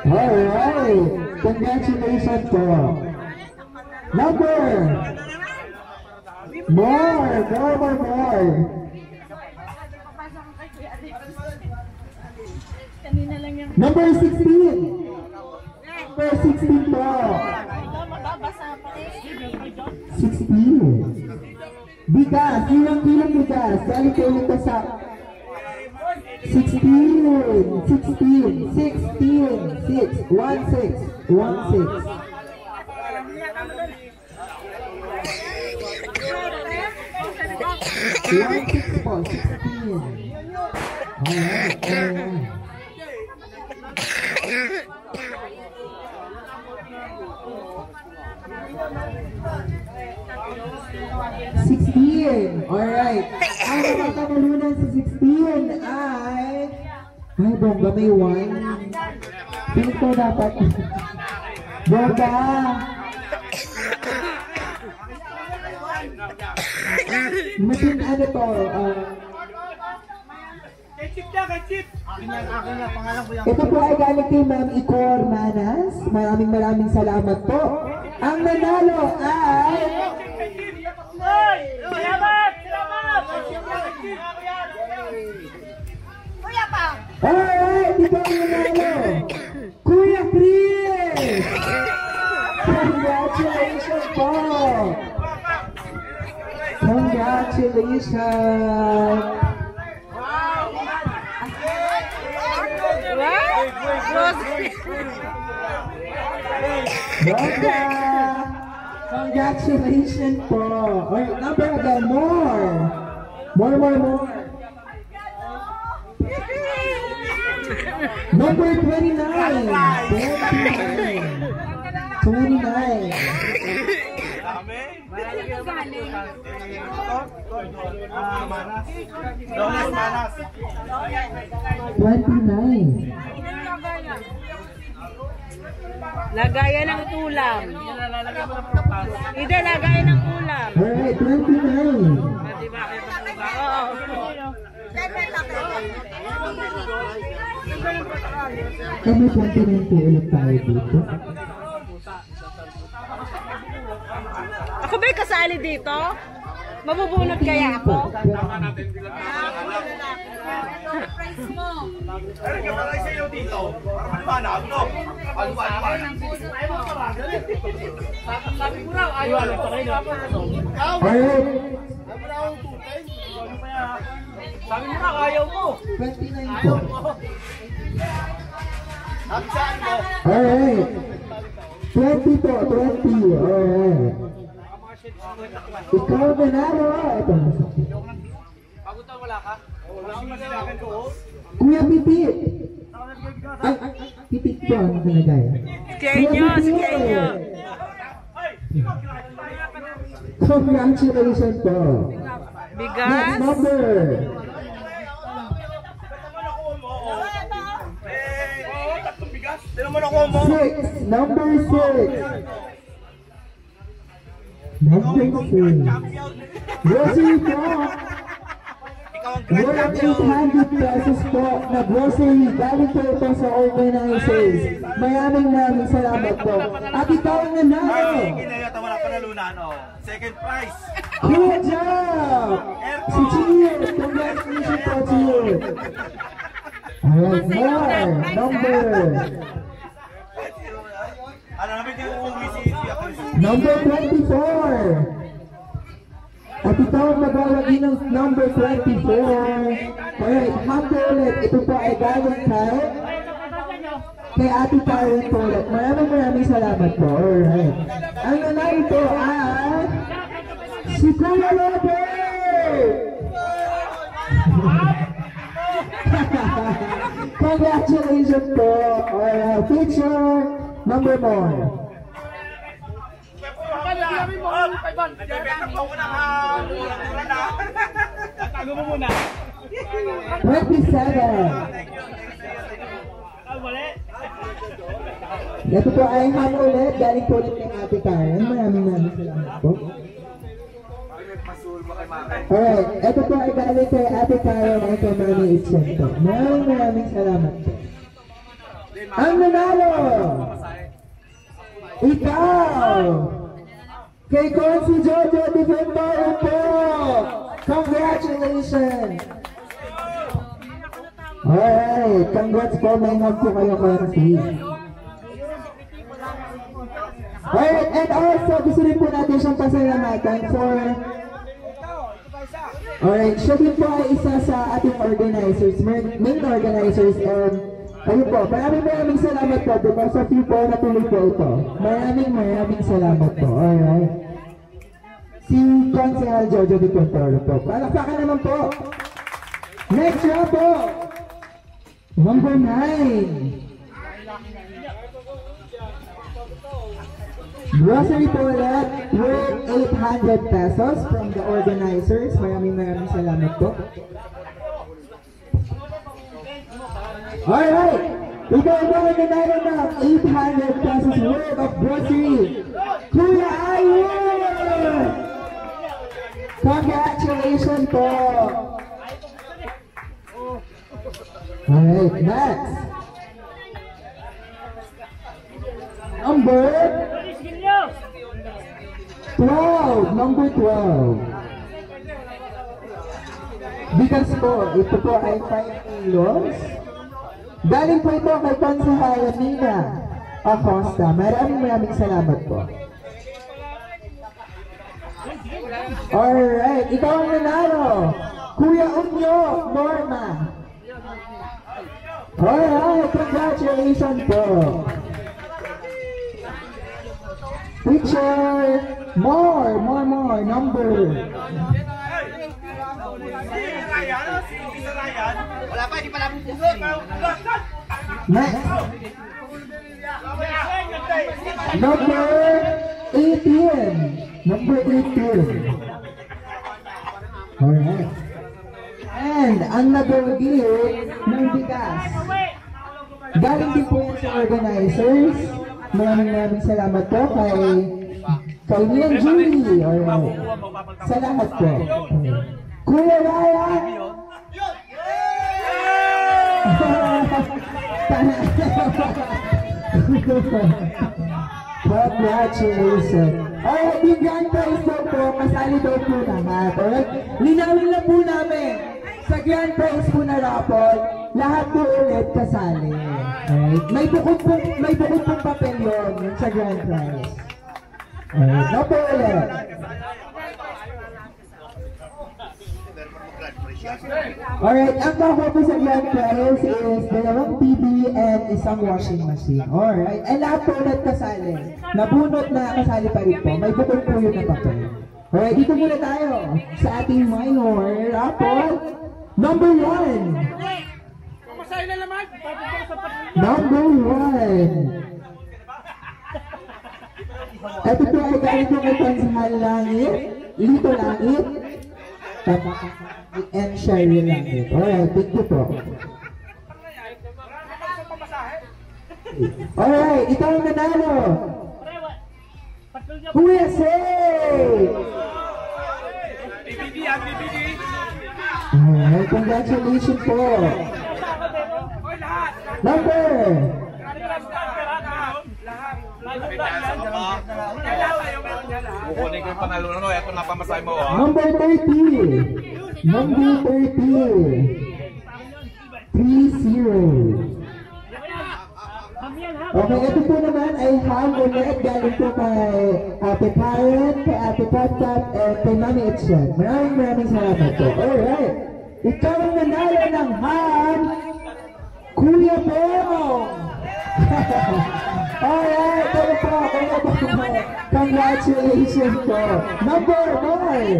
Alright, congratulations po. Number! More! Number 16! Number 16 po. 16. Bigas, ilang bigas? Dali kayo nito sa 16. 6. 16 po, 16. Alright. 16. Alright. Ang makakamalunan sa 16 ay bongga, may 1. Dito dapat. Bongga. Masin ano to? Ito po ay galing kay Ma'am Icor Manas. Maraming salamat po. Ang nanalo ay... Alright, ito ang nanalo. Kuya Chris! Congratulations po! Congratulations! Brother! Congratulations po! Alright, number again, more! More! Number 29! 29! Lagayan ng ulam. Ida, lagayan ng ulam. Alright, 29! Oo. Kami 29 po ulit tayo dito. Ako ba'y kasali dito? Mabubunot kaya ako? Pero kaya pala sa'yo dito. Para maliwanag, no? Sabi mo lang, ayaw. Sabi mo lang, ayaw mo. 29 po. Alright. 20 po, 20. Alright. Ikaw nanalo. Ito na sa akin. Pagutan wala ka? Wala akong masinakin ko. Kuya Pipit. Ay, Pipit po ang nalagay. Kenyo, si Kenyo. Congratulations po. Bigas. Next number. Tatlong bigas. Tinan mo na ko mo. 6. Number 6. Number 6. Grocery po. Worth 800 pesos po na grocery. Galing po ito sa organizers. Maraming salamat po. At ikaw ang nanalo. Ginayata wala panalunan, oh. Second prize. Good job! Si Cheers! Congratulations po, Cheers! Alright, more! Number! Ano namin yung uuwi si Chris? Number 24! At ito ang maglalagay ng number 24. Alright, number ulit. Ito po ay galing kay Ate Karen po ulit. Maraming salamat po. Alright. Ang nanalo po ay si Kuya Robert! Congratulations po! Alright, picture number more. Tago mo muna. 27. Ito po ay ham ulit. Galing po ulit kay Ate Karen. Maraming salamat po. Alright, ito po ay galing kay Ate Karen at kay Mami Itchen po. Maraming salamat po. Ang nanalo! Ikaw! Kay Consi Jojo Defendaro po! Congratulations! Alright, congrats po. May hug po kayo, Consi. Alright, and also gusto rin po natin siyang pasalamatan for... Alright, siya din po ay isa sa ating organizers, main organizers, and ayun po, maraming salamat po because of you po natuloy po ito. Maraming salamat po. Alright. Si Consehal Jojo de Contoro po. Palakpakan naman po. Next round po. Number 9. Grocery po ulit worth 800 pesos from the organizers. Maraming salamat po. Alright! Ikaw ba ang nanalo ng 800 pesos worth of grocery? Kuya Ayun! Congratulations po! Alright, next! Number 12, number 12. Because po, ito po ay 5 kilos. Galing po ito kay Konsehala Nina Acosta. Maraming salamat po. Alright, ikaw ang nanalo. Kuya Unyo Norma. Alright, congratulations po. Picture, more, number. Wala pa, hindi pa lang pugot. Next. Number 18. Number 18. Alright. And another gift ng bigas. Galing din po yan sa organizers. Maraming salamat po kay Nian Julie. Alright. Salamat po. Kuya Ryan. Congratulations. Alright, yung grand prize daw po, kasali daw po lahat. Alright, linawin lang po namin. Sa grand prize po na raffle, lahat po ulit kasali. Alright, may bukod pong papel yun sa grand prize. Alright, na po ulit. Alright, ang kakuha po sa grand prize is 2 TV and isang washing machine. Alright, and lahat po ulit kasali. Nabunot na kasali pa rin po. May bukod po yun na papel. Alright, dito muna tayo sa ating minor raffle. Number 1. Number 1. Ito po ay galing po kay Konsehal Langit, Lito Langit, and Sherry Langit. Alright, thank you po. Alright, ito ang nanalo. USA! Alright, congratulations po. Number. Kukunin ko yung panalo na, ito na pamasay mo. Number 30. Number 30. 30. Okay, ito po naman ay ham ulit galing po kay Ate Karen, kay Ate Patat, and kay Mami Itchen. Maraming salamat po. Alright. Ikaw ang nanalo ng ham, Kuya Bong! Alright, ito po. Congratulations po. Number 1.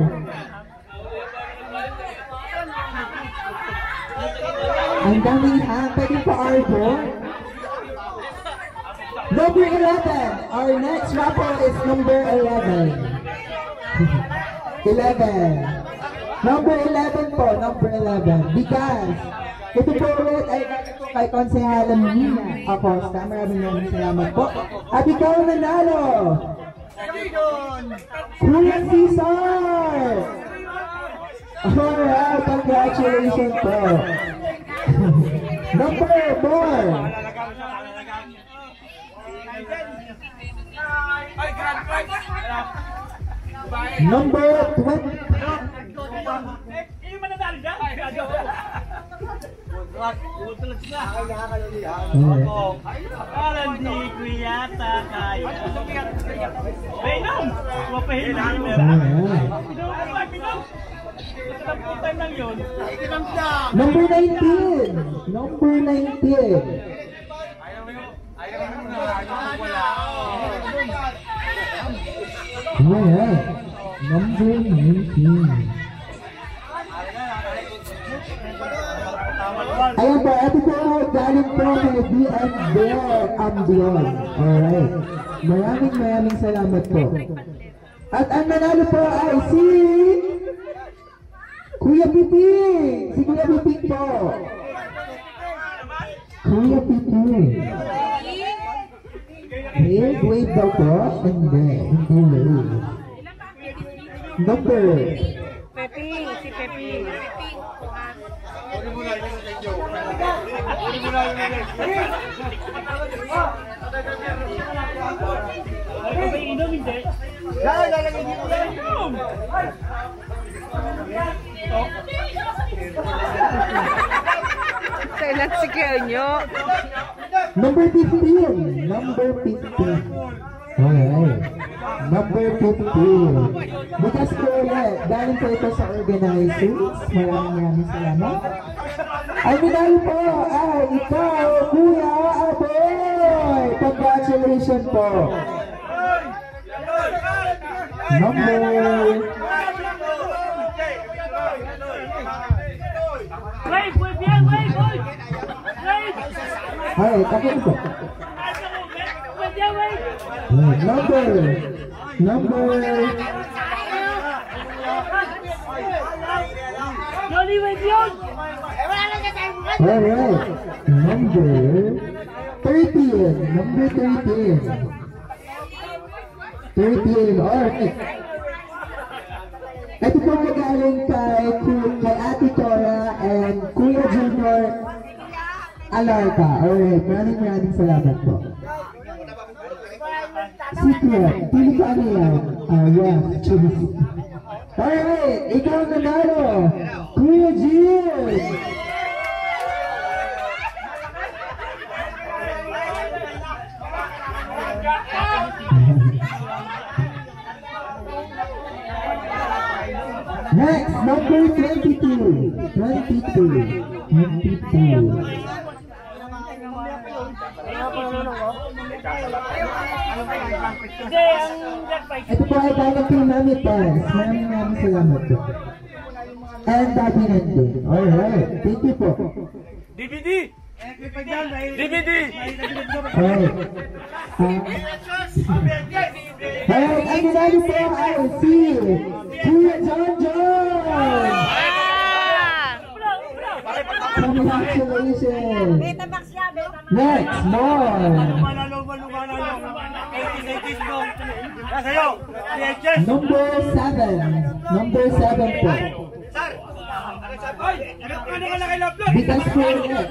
Ang daming ham. Pwede pa Arbo. Number 11. Our next raffle is number 11. 11. Number 11 po. Number 11. Because ito po ulit ay kay Konsehal Nina Acosta. Maraming salamat po. At ikaw nanalo. Kuya Cesar. Alright, congratulations po. Number 4. Number 20. Parang di ko yata kaya. Venom! Mapahilang mo. Number 19. Number 19. Alright. Number 19. Ayan po, ito po galing po kay BM Bear Ambion. Alright. Maraming salamat po. At ang nanalo po ay si Kuya Piping. Si Kuya Piping po. Kuya Piping. Big wave daw po. Hindi wave. Number. Peping, si Peping. Kailan si Kenyo? Number 15. Number 15. Alright. Number 15. Bukas po ulit. Galing po ito sa organizers. Maraming salamat. Ang medal po ay ikaw, Kuya Aboy! Congratulations po. Number... Alright, ako ito. Number... Alright, number 13. Number 13. 13, alright. Ito po magaling kay Ate Tora and Kuya Junior Alarca. Alright, maraming salamat po. Secret, pili ka ano yan? Yeah, choose. Alright, ikaw nanalo, Kuya Jun! Next, number 22. 22. Ito po ay tawag kay Mami Paz. Maraming salamat po. And Daddy Nandin. Alright, thank you po. DVD! DVD! Alright. Alright, ang ginali po ay si Kuya John John! Congratulations! Next, more! Number 7. Number 7 po. Bitas po ulit.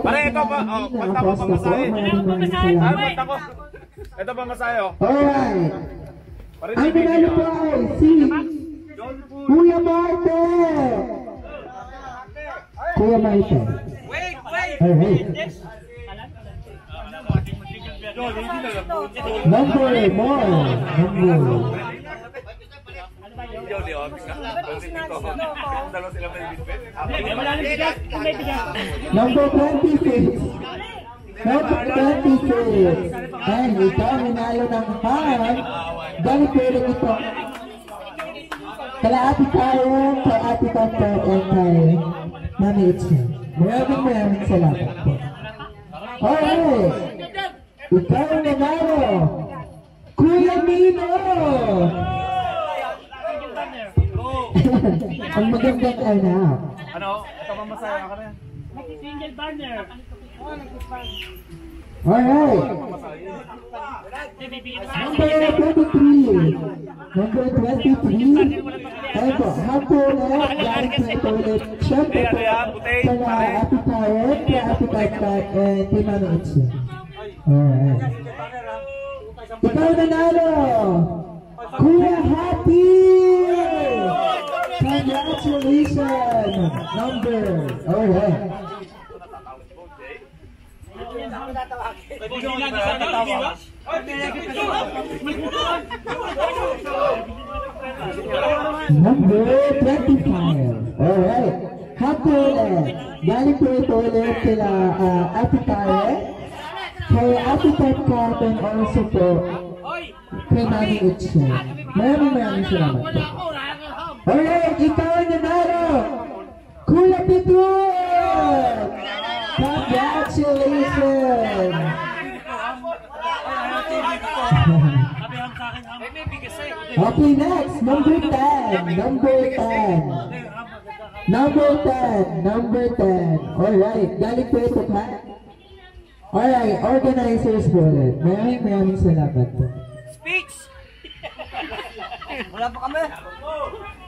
Pare, ito pa. Punta ko pa masahe. Ito pa masahe. Alright. Ang ginali po ay si Kuya Marte! Kuya Marte. Alright. Number more. Number 26. Number 26. And ikaw nanalo ng hand. Dahil pwede ito. Kala Ate Karen, kay Ate Comfort, and kay Mami Itchy. Maraming salamat po. Alright. Ikaw nanalo, Kuya Nino! Ang magandang anak. Ano? Ito pa masaya ka rin. Single banner. Alright. Number 23. Number 23. Ito, hapon ulit. Galing sa ito ulit. Siyempre po, kaya Ate Karen, kaya Ate Karen, and Team Mami Itchy. Alright. Ikaw nanalo, Kuya Happy! Congratulations! Number. Alright. Number 25. Alright. Happy ulit. Galing po ito ulit sila Ate Karen. Kay Ate Karen and also po kay Mami Itchy. Maraming salamat po. Alright, ikaw ang nanalo! Kuya Pedro! Congratulations! Okay, next, number 10. Number 10. Number 10. Number 10. Alright, galing po ito ka? Alright, organizers po ulit. Maraming salamat po. Wala pa kami.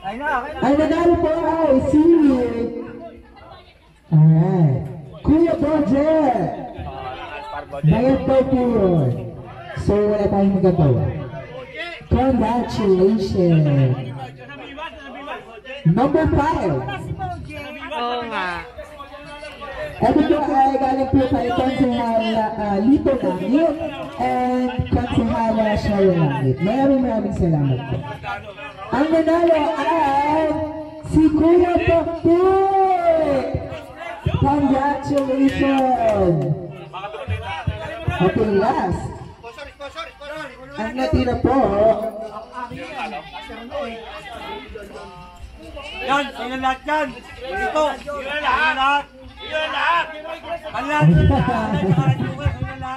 Ay na. Ay nanalo po ay si Alright, Kuya Roger! Bayad daw po yun. So, wala tayong magagawa. Congratulations! Number 5. Oo nga. Ito po ay galing po kay Konsehala Lito Langit and Konsehala Sharon Langit. Maraming salamat po. Ang nanalo ay si Kuya Pokpok! Congratulations! Okay, last. Ang natira po. Yan, sa'yo lahat yan. Dito, sa'yo lahat.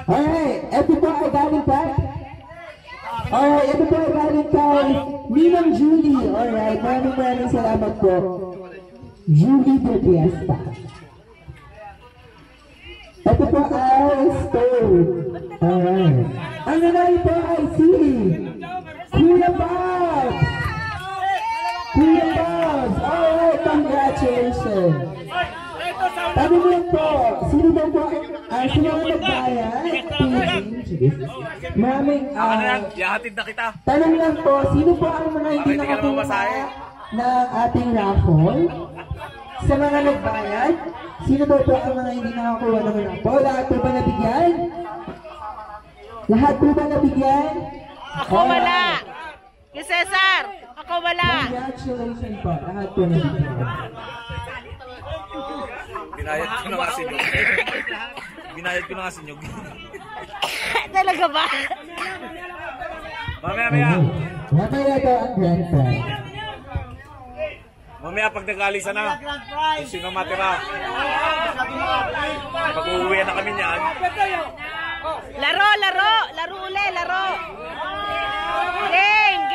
Alright, ito po ay galing pa. Alright, ito po ay galing kay Ninang Julie. Alright, maraming salamat po. Julie de Fiesta. Ito po ay Stone. Alright. Ang nanay po ay si Kuya Bob. Kuya Bob. Alright, congratulations. Tanong lang po, sino ba po, sino ang nagbayad? Maraming, Yahatid na kita. tanong lang po, sino po ang mga hindi nakakuha ng ating raffle? Sa mga nagbayad, sino ba po ang mga hindi nakakuha ng raffle? Lahat po ba nabigyan? Lahat po ba nabigyan? Ako wala. Kay Cesar, ako wala. Congratulations po, lahat po nabigyan. Binayad ko na nga si Nyog. Binayad ko na nga si Nyog. Talaga ba? Mamaya. Mamaya ito ang grand prize. Mamaya pag nag-alisa na. Kung sino matira. Pag-uwihan na kami niyan. Laro. Laro uli, laro. Game.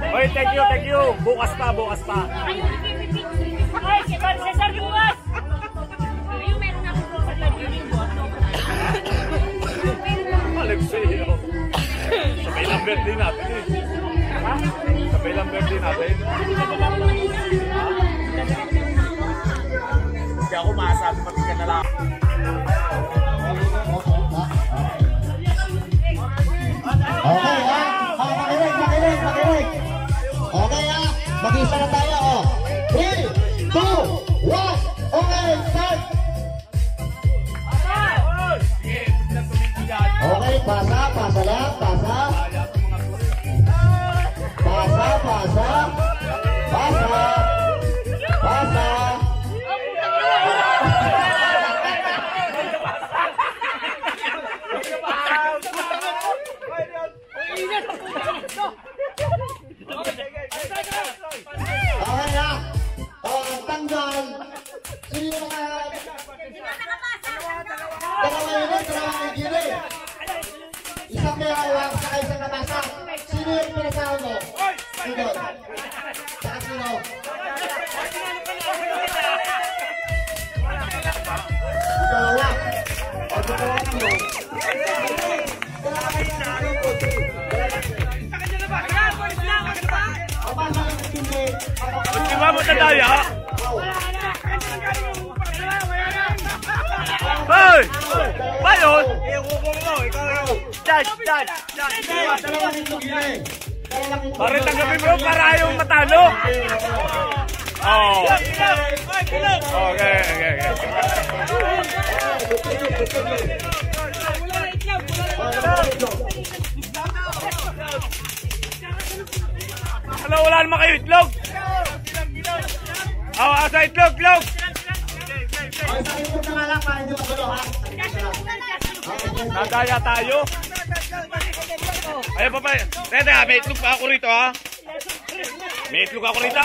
Oy, thank you. Bukas pa. Ay, si Cesar bukas! Ayun, meron ako sa Alam sa'yo. Sabay lang birthday natin eh. Sabay lang birthday natin. Hindi ako maasabi pati ka na lang. Okay ha? Makinig. Okay ha? Mag-isa na tayo oh. 3, 2, 1, okay, start! Okay, pasa lang, pasa. Okay na. Ang tanggal. Sino yung mga... Dalawang gili. Isang may hawak, saka isang nabasa. Sino yung pinasahon mo? Sino? Saka sino? Dalawa. O, dalawa mo. Di ba mo tadaya? Hoy! Bayon! Dad! Pare tanggapin mo para ayaw matalo. Oh. Okay. Ano, wala naman kayo itlog? Asa itlog! Nadaya tayo. Ayun pa. Teka, may itlog pa ako rito ha. May itlog ako rito.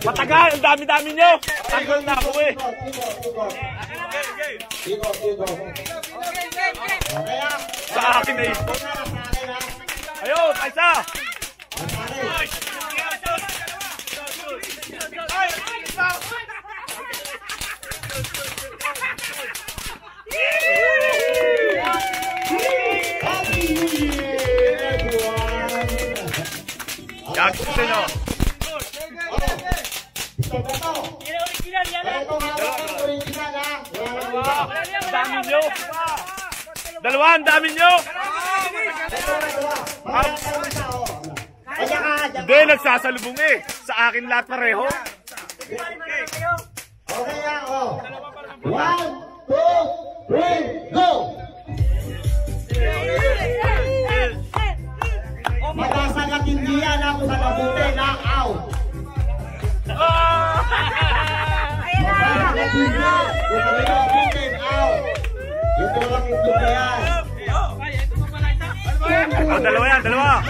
Matagal, ang dami-dami nyo. Tagal na ako eh. Sa akin na ito. Ayun, Kaisa. Happy New Year, everyone! Ito nga ang original ha. Dami nyo. Dalawa, ang dami nyo. Hindi, nagsasalubong eh. Sa akin lahat pareho. Okay yan, oh. 1, 2, 3, go! Matasagat hindi yan ako sa nabuti na out. Matasagat hindi yan. Kung kami nabutin, out. Ito lang ito na yan. Oh, dalawa yan, dalawa.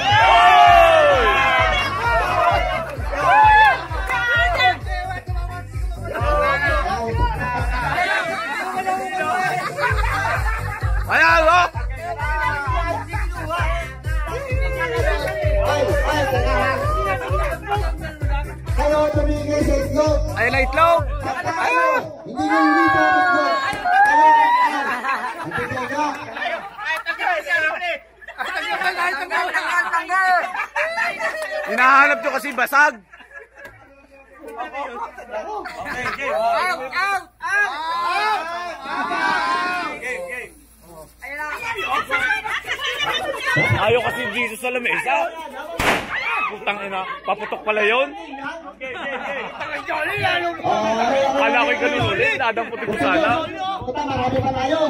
Ayan, oh! Kayo tumingin sa itlog. Ayan na itlog. Ayun! Hindi nyo hilito ang itlog. Hinahanap nyo kasi basag. Ayaw kasi dito sa lamesa. Putang ina, paputok pala yun. Kala ko'y ganun ulit, dadamputin ko sana. Puta, marami pa tayo.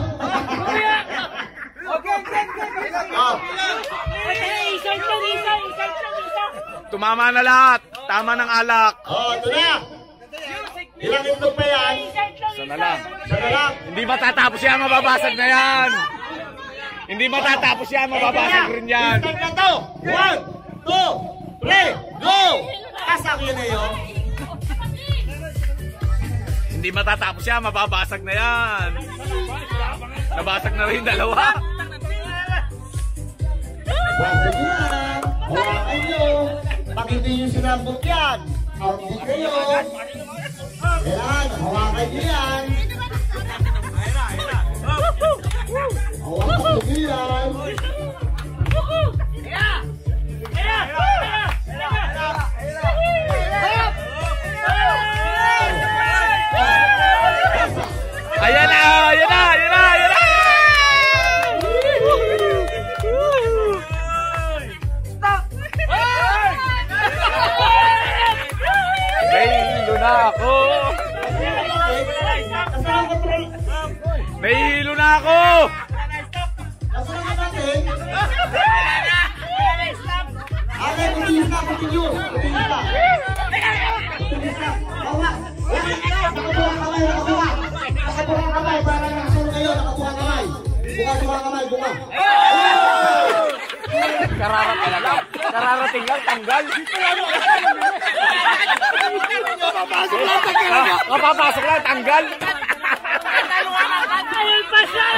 Tumama na lahat. Tama ng alak. Oh, ito na. Ilang itlog pa yan? Isa na lang. Isa na lang. Hindi matatapos yan, mababasag na yan. Hindi matatapos yan, mababasag rin yan. Itlog na to. 1, 2, 3, go! Asak yun na yun. Hindi matatapos yan, mababasag na yan. Nabasag na rin dalawa. Basag yan. Hawakan nyo. Pag hindi nyo sinabot yan, out din kayo. Kailangan, hawakan nyo yan. Hawakan nyo yan. Ayan na, ayan na, ayan na, ayan na! Nahihilo na ako! Nahihilo na ako! Kasama natin. Ayan, kutingin ka, kutingin. Kutingin ka. Kutingin ka. Bawa. Nakabuha kamay, nakabuha. Nakabuha kamay, para nakasunod kayo, nakabuha kamay. Buka kamay, buka. Kararating lang. Kararating lang, tanggal. Kapapasok lang, tanggal. Ayun pa siya!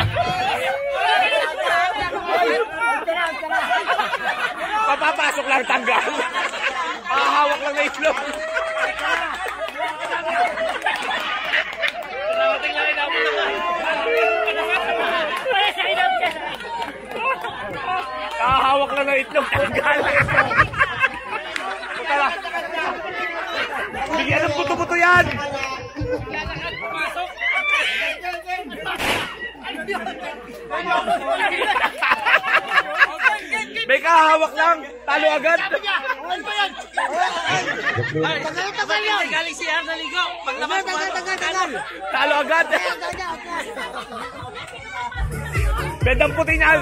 Papapasok lang, tanggal. Hahawak lang na itlog. Hahawak lang na itlog, tanggal. Puta lang. Bigyan ng puto-puto yan. May kahawak lang. Talo agad. Tagal yan! Galing siya sa ligo. Pag naman tagal. Talo agad. Bedang puti niyan.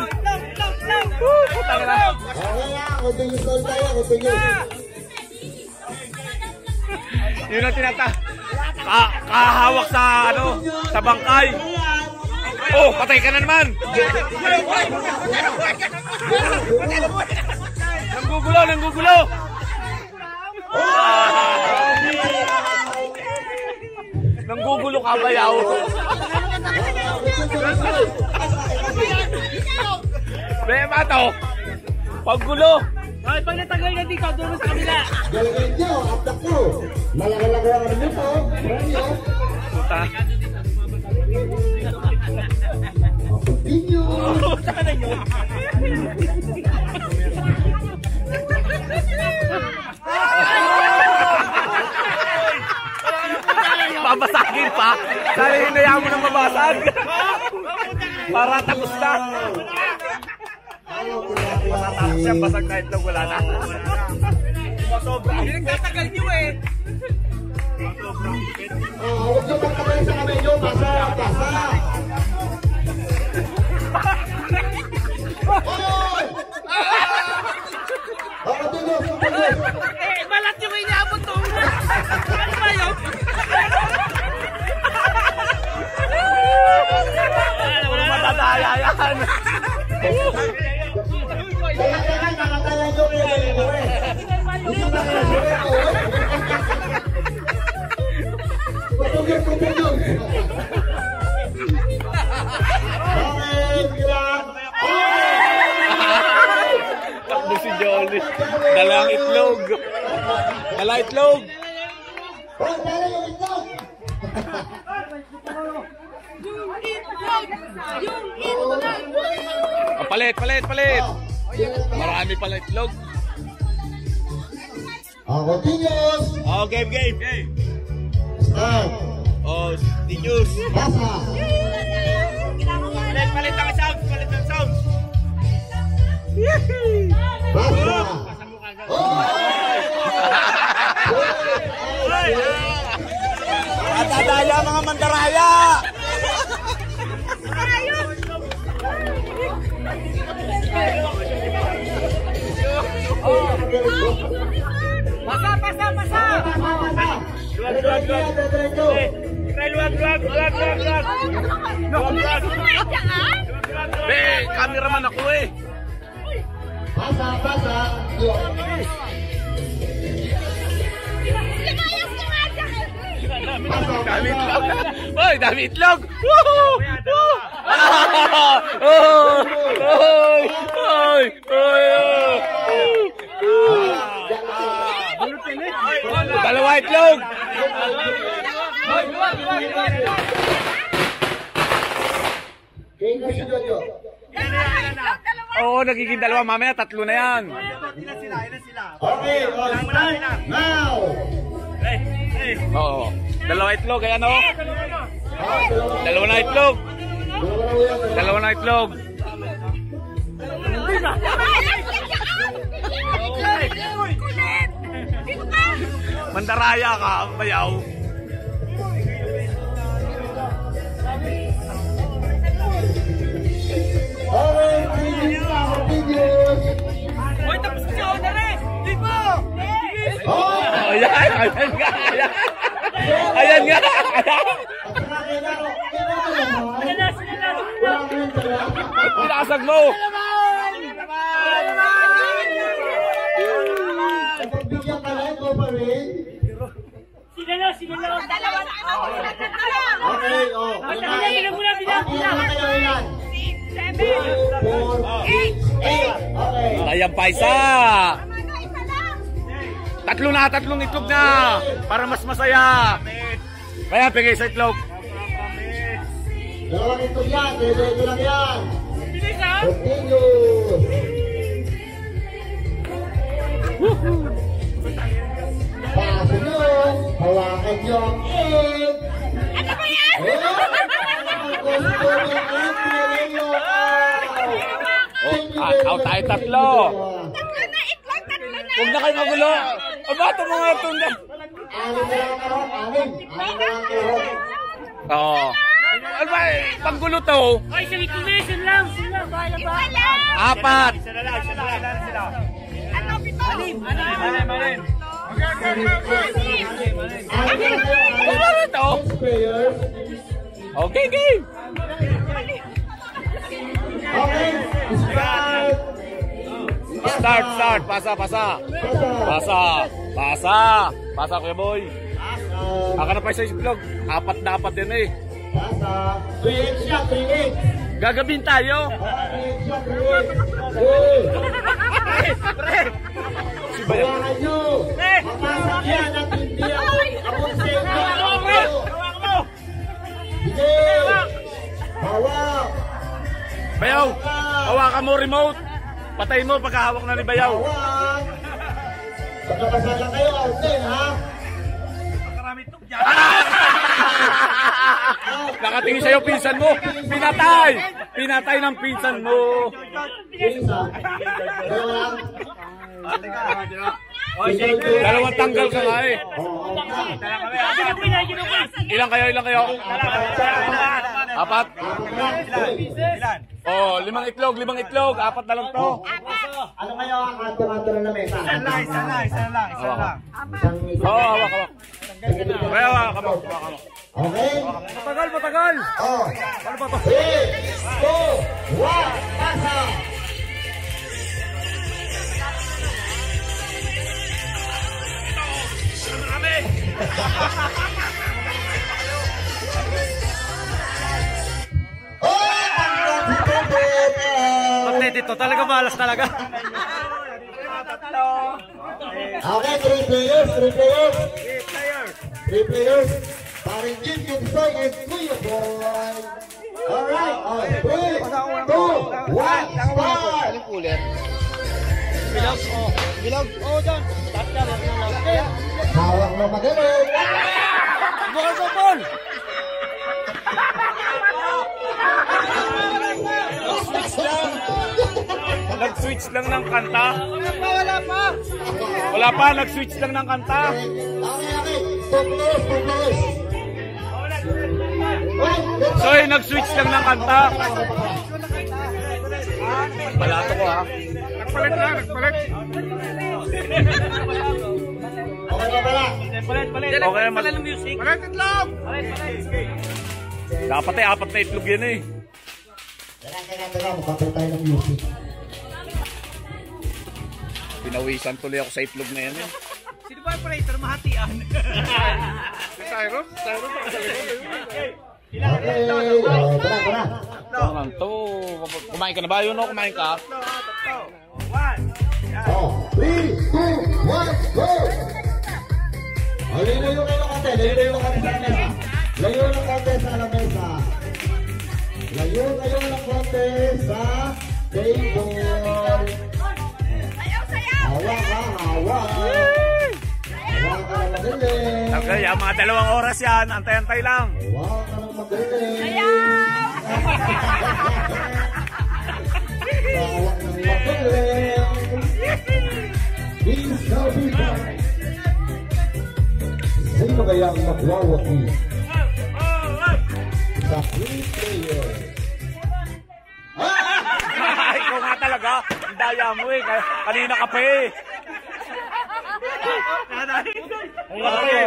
Puta ka na. Okay na, kutingin tayo, kutingin. Yun ang kahawak sa sa bangkay. Oh, patay ka na naman. Nanggugulo, nanggugulo. Nanggugulo ka ba yaw? Bema to. Paggulo. Ay, pag natagal na dito, doon sa kabila. Galagay nyo, atak nyo. Malaki-laki ang ano nyo. Ranyo. Puta. Kutingin. Puta na yun. babasagin pa. Dahil hinayaan mo nang mabasag. Para tapos na. Matatapos siya, basag na itlog, wala na. Masobra. Nagtatagal nyo eh. Huwag nyo pagkakali sa kami nyo, basa. Balat yung inaabot to. Ano ba yun? Matadaya yan. Nakatala nyo kayo. Takbo si Jolly. Dalang itlog. Dalang itlog. Palit. Marami pala itlog. Continuous. Game. Start. Continuous. Basa. Palit ang sounds. Basa. Tatadaya mga mandaraya. Be, cameraman ako eh. Basa. Dami itlog. Oy, dami itlog. Dalawa itlog. Oo, nagiging dalawa. Mamaya tatlo na yan. Okay, now. Oo. Dalawa itlog, ayan o. Dalawa na itlog. Mandaraya ka, bayaw. Hoy, tapos si owner eh! Di ba? Ayan nga. Pinasag mo. Sila na. Okay, Ayan pa isa. Tatlong itlog na. Para mas masaya. Kaya pingay sa itlog. Dalawang itlog yan. Dito lang yan. Bilis ha? Paso nyo. Hawakan nyo ang egg. Ano ba yan? Gusto nyo ang pinilo. Out tayo tatlo. Huwag na kayo magulo. Aba, ito mga tunda. Anim na lang karon. Anim na lang karon. Oo. Ano ba, panggulo to. Ay, sa liquidation lang. Sila, bahala ba? Apat. Ano, pito? Anim. Ano ito? Okay, game. Okay, Start. Pasa, Kuya Boy. Aka na pa sa itlog. Apat na apat din eh. Basa. 3 Gagabin tayo. Si Bayaw. Hawakan nyo. Mapasok yan at hindi ako sa inyo. Sige. Hawak. Bayaw, hawakan mo remote. Patayin mo pagkahawak na ni Bayaw. Hawak. Pagkapasal lang kayo, out din ha. Makarami ito dyan. Nakatingin sa'yo pinsan mo. Pinatay! Pinatay ng pinsan mo. Dalawang tanggal ka nga eh. Ilang kayo? Apat? Oh, 5 itlog. 4 na lang to. Ano kayo ang kanto-kanto na mesa? Isa lang. Oo, hawak. Kaya hawak mo. Okay? Matagal. Oh. 3, 2, 1, pasa! Dito talaga malas talaga. Okay, 3 players. Paring Jim Kinsay and Kuya Boy. Alright, 3, 2, 1, start! Bilog. Oh, dyan. Hawak na magaling. Ball. Nag-switch lang ng kanta. Wala pa, nag-switch lang ng kanta. Okay. 2 players. Soy, nag-switch lang ng kanta. Balato ko ha. Nagpalit. Okay ba pala? Okay, pala ng music. Palit itlog! Dapat eh, 4 na itlog yan eh. Teka, magpapit tayo ng music. Pinawisan tuloy ako sa itlog na yan eh. Sino ba operator? Mahatian. Cyrus? Tara. Tangan to. Kumain ka na ba? Yun o, kumain ka? 3, 2, 1, go! Layo kayo ng konti. Layo ng konti sa lamesa. Layo kayo ng konti sa table. Hawak ka na magaling. Okay, yung mga 2 oras yan. Antay-antay lang. Hawak ka na magaling. Hawak na magaling. Sino kaya ang magwawaki sa 3 players? Ikaw nga talaga. Ang daya mo eh. Kanina ka pa eh. Okay,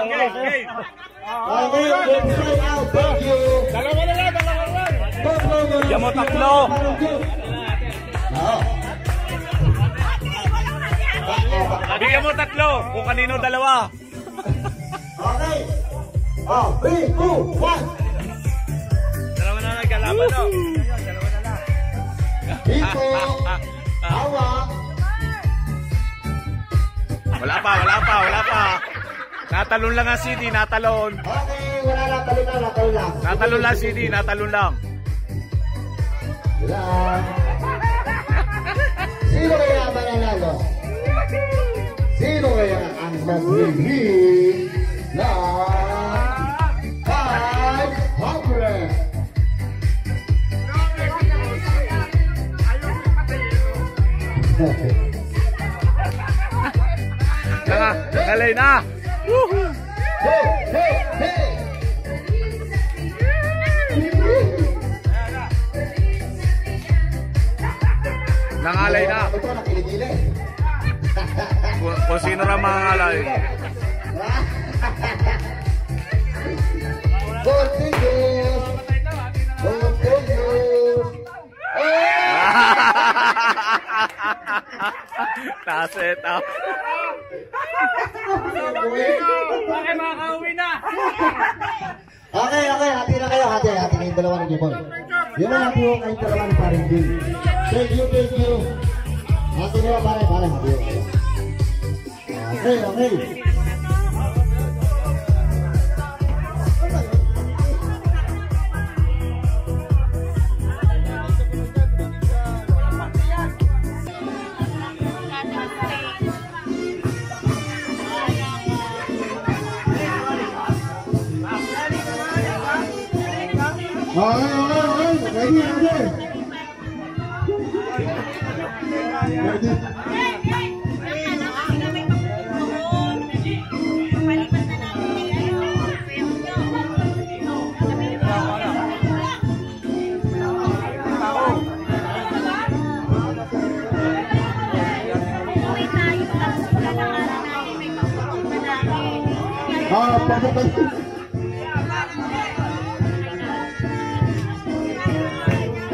out. Thank you. Dalawa na lang. Diyan mo 3. Bigyan mo 3. Kung kanino 2. Okay. 3, 2, 1. Dalawa na lang. Galaban o. Dito. Hawak. Wala pa. Natalon lang ang CD, natalon. Okay, wala lang. Talon lang. Natalon lang CD, natalon lang. Wala. Sino kaya mananalo? Sino kaya ang magbibig na 500? Nalay na! Nangalay na! Kung sino na mangangalay. Naset up. Bakit makakauwi na? Okay. Hati na kayo. Hati kayong 2 ni Jimon. Yun na hati ko kayong 2 ni paring Jim. Thank you. Hati nyo pare. Hati kayo. Okay. Ready, ready.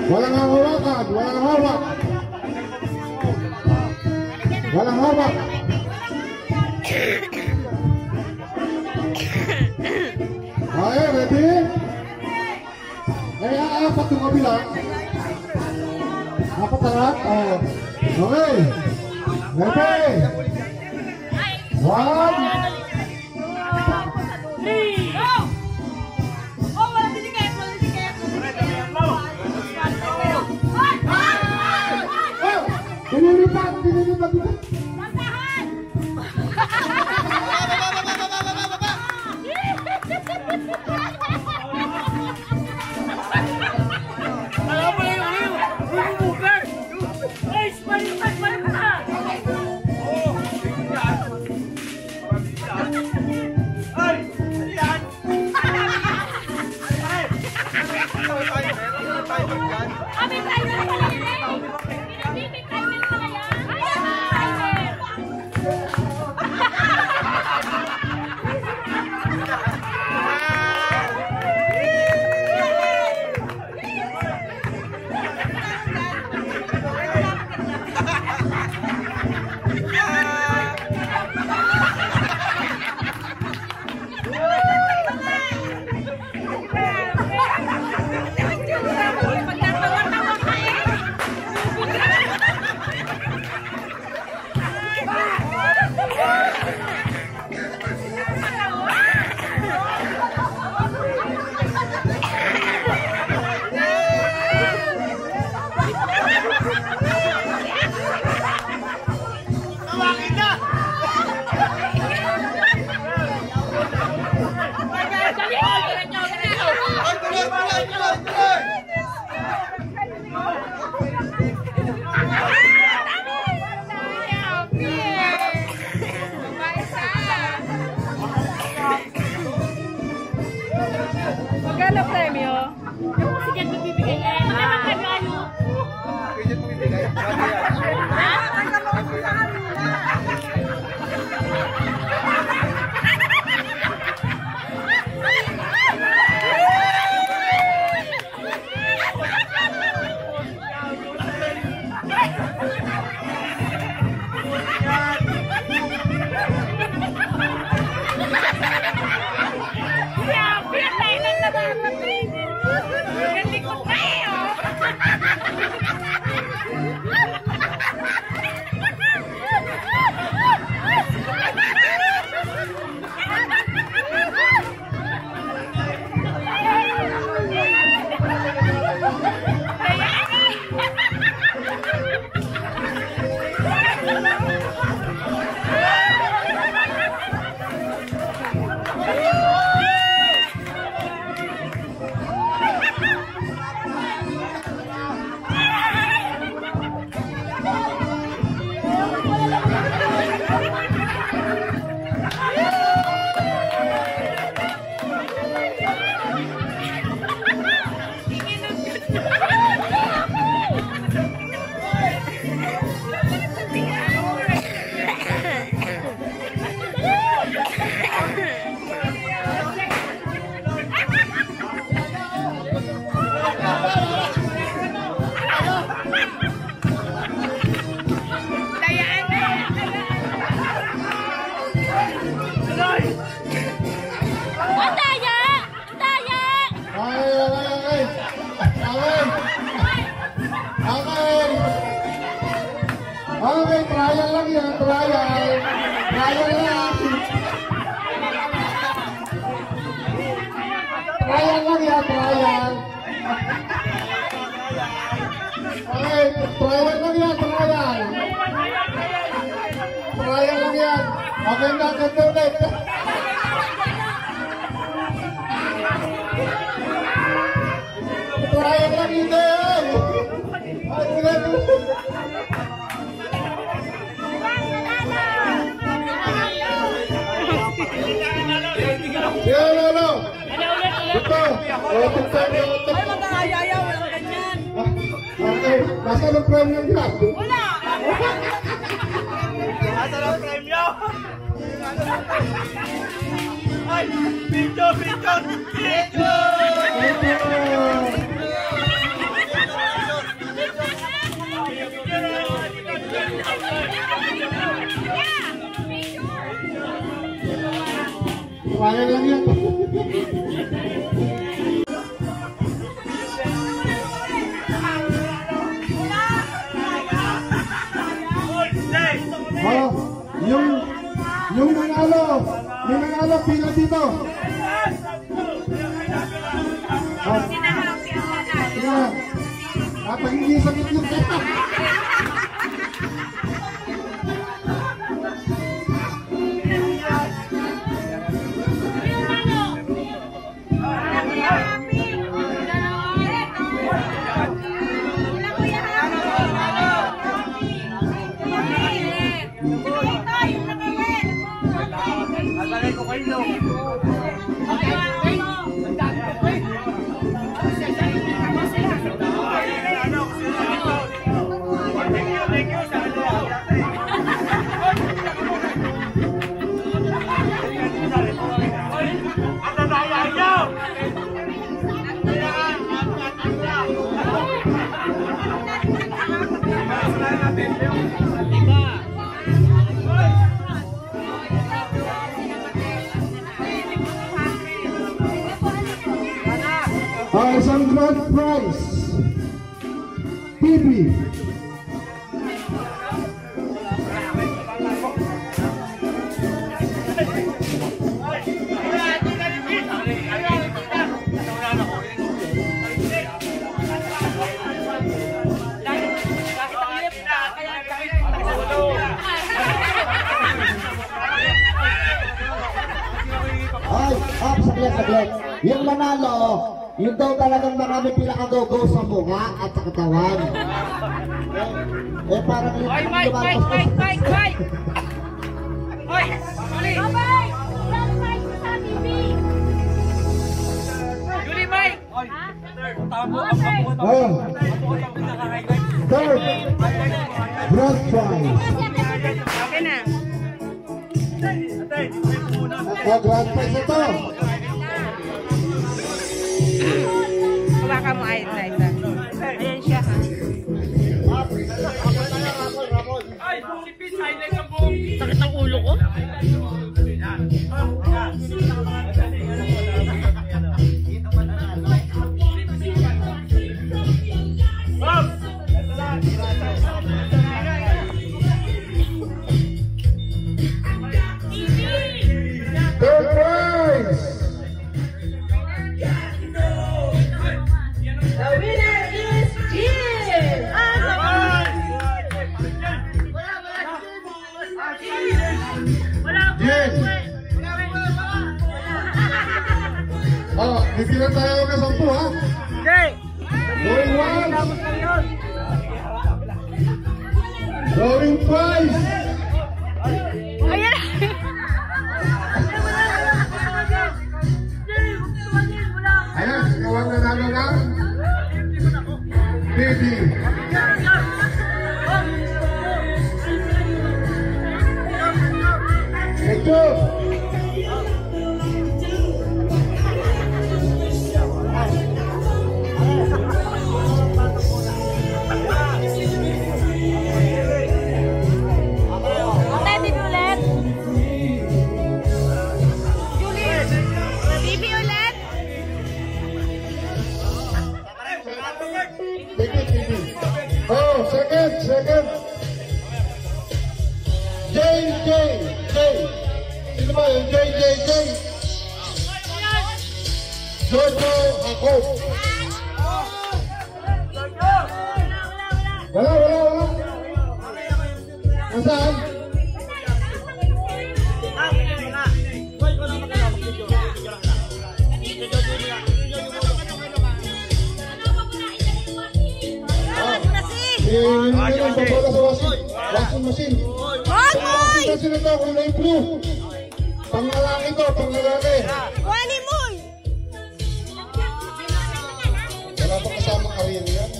Walang hawakan, walang hawak. Walang hawak. Ayo, ready? Apat yung kabila. Apat lahat? Oh. Okay. Ready? 1. Dinilipat. Magkano premyo? Sige, bibigay niya. Magkano? Sige, bibigay. Okay, trial lang yan, trial. Trial lang. Trial lang yan, trial. Okay, trial lang yan, trial. Trial lang yan. Okay, ganito ulit. Ay, magkakayayaw. Walang ganyan. Okay, nasa ng prime yung grab? Wala. Nasa ng premyo! Ay! Video! Kaya lang yan. Oh, yung nanalo, pila dito. Oh. Yeah. Kapag hindi sakit yung kita. Isang grand prize. TV. Saglit. Yung nanalo, yun daw talagang marami pinaka-go-go sa mukha at sa katawan. Parang yung Mike! Hoy! Julie! Babay! Saan Mike sa TV? Julie, Mike! Ha? Third grand prize. Okay na. Grand prize ito. Baka mo ay Liza. Ayan siya ha. Ay! Sipin! Highlight ang buong! Sakit ang ulo ko. Third prize. The winner is Jill! Yes. Oh, bibilang tayo ng 10 ha? Okay. Going once. Going twice. Ayan. Ayan, sigawan na namin ng baby. Thank you. Oh, second. JJ. Sino ba yung JJ? Jojo ako. Wala. Nasaan? Washing machine. Kasi na ito, kulay blue. Panglalaki to, panglalaki. Wani mo. rin yan.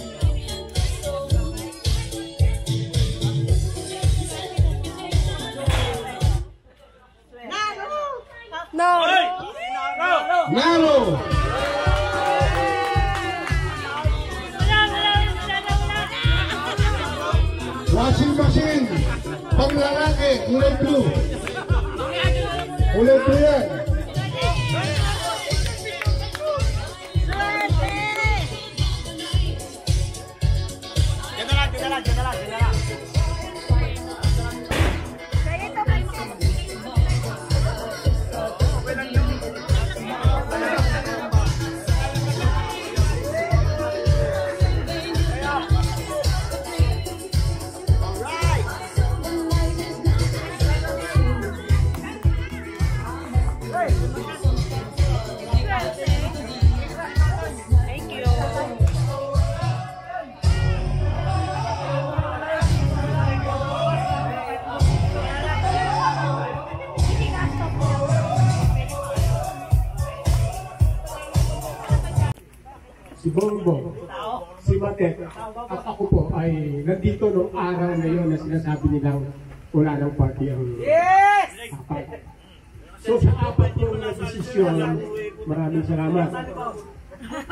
No! Naro! Washing machine, pang lalaki, kulay blue. Kulay blue yan. Si Bongbong, si Matek, at ako po ay nandito nung araw na yun na sinasabi nilang wala ng party ang apat. So sa apat yung desisyon, maraming salamat.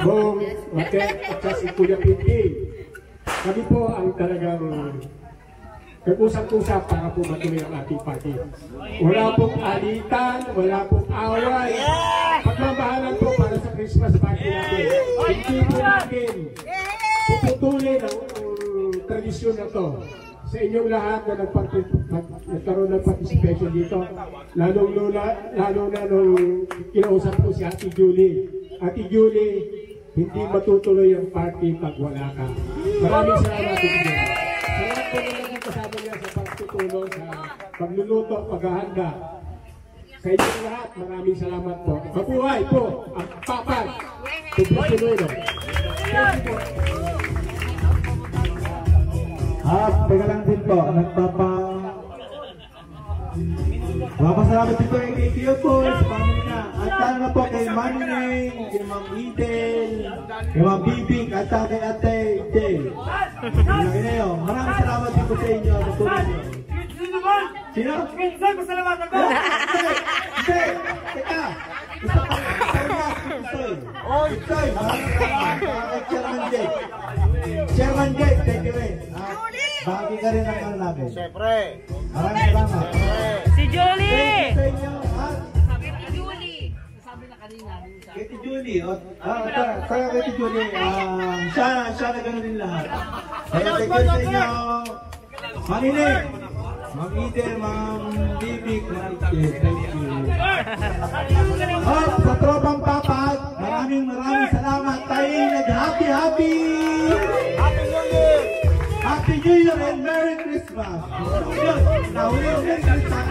Bong, Matek, at si Kuya Pinti. Kami po ang talagang nag-usap-usap para po matuloy ang ating party. Wala pong alitan, wala pong away. Pagmamahalan po para sa Christmas party natin. Hindi po natin puputulin ang tradisyon na to. Sa inyong lahat na nagkaroon ng participation dito, lalo na nung kinausap ko si Ate Julie. Ate Julie, hindi matutuloy ang party pag wala ka. Maraming salamat, Ate Julie. Salamat po na kasama niya sa pagtutulong sa pagluluto, paghahanda. Sa inyong lahat, maraming salamat po. Mabuhay po ang papat. Tupusunulo. Thank you po. Teka lang din po, Papasalamat dito kay Tio Paul sa pamilya niya. At sana po kay Manning, kay Ma'am Idel, kay Ma'am Bibing, at kay Ate Jay. Lagi na yun. Maraming salamat dito sa inyo. Sino? Sino? Pasalamatan ko! Hindi! Teka! Gusto ko Itoy! Maraming salamat. Kay Chairman Jay. Chairman Jay, thank you rin. Bagi ka rin ang ano namin. Siyempre. Maraming salamat. Si Julie! Sabi ni Julie. Sabi na kanina. Kay Julie. Kaya kay Julie, siya na gano'n din lahat. Kaya thank you sa inyo. Maninig! Ma'am Idel, Ma'am Bibig, thank you. Sa tropang papat, maraming salamat. Tayo nag-happy! Happy New Year and Merry Christmas! Nahuli yung Merry Christmas!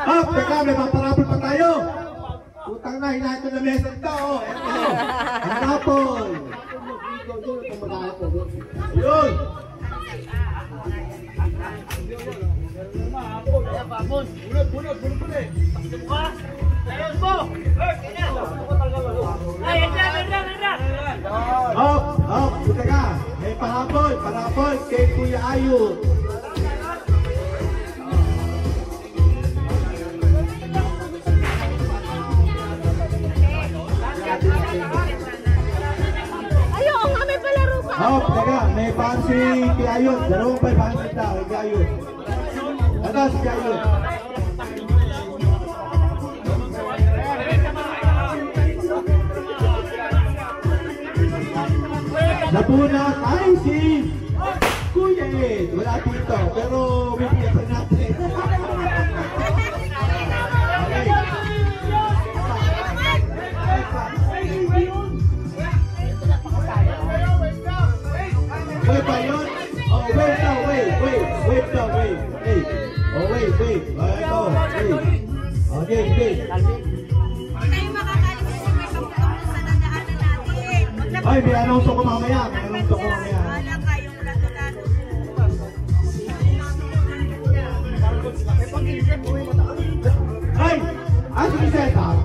Teka, may paparapol pa tayo! Utang na, hinahin ko na mesa ito! Paparapol! Yun! Teka, may parapol kay Kuya Ayun. Ayaw, nga may palaro pa. Teka, may fancy kay Ayun. Dalawang 500 daw kay Ayun. Ano si Ayun? Napuna tayo si Kuya Ed. Wala dito, pero bibigyan pa natin. Wait ba yun? Oh, wait daw, wait. Hey. Oh, wait. Okay. Ay, may anong ko mamaya. Ay! Ano si Seta?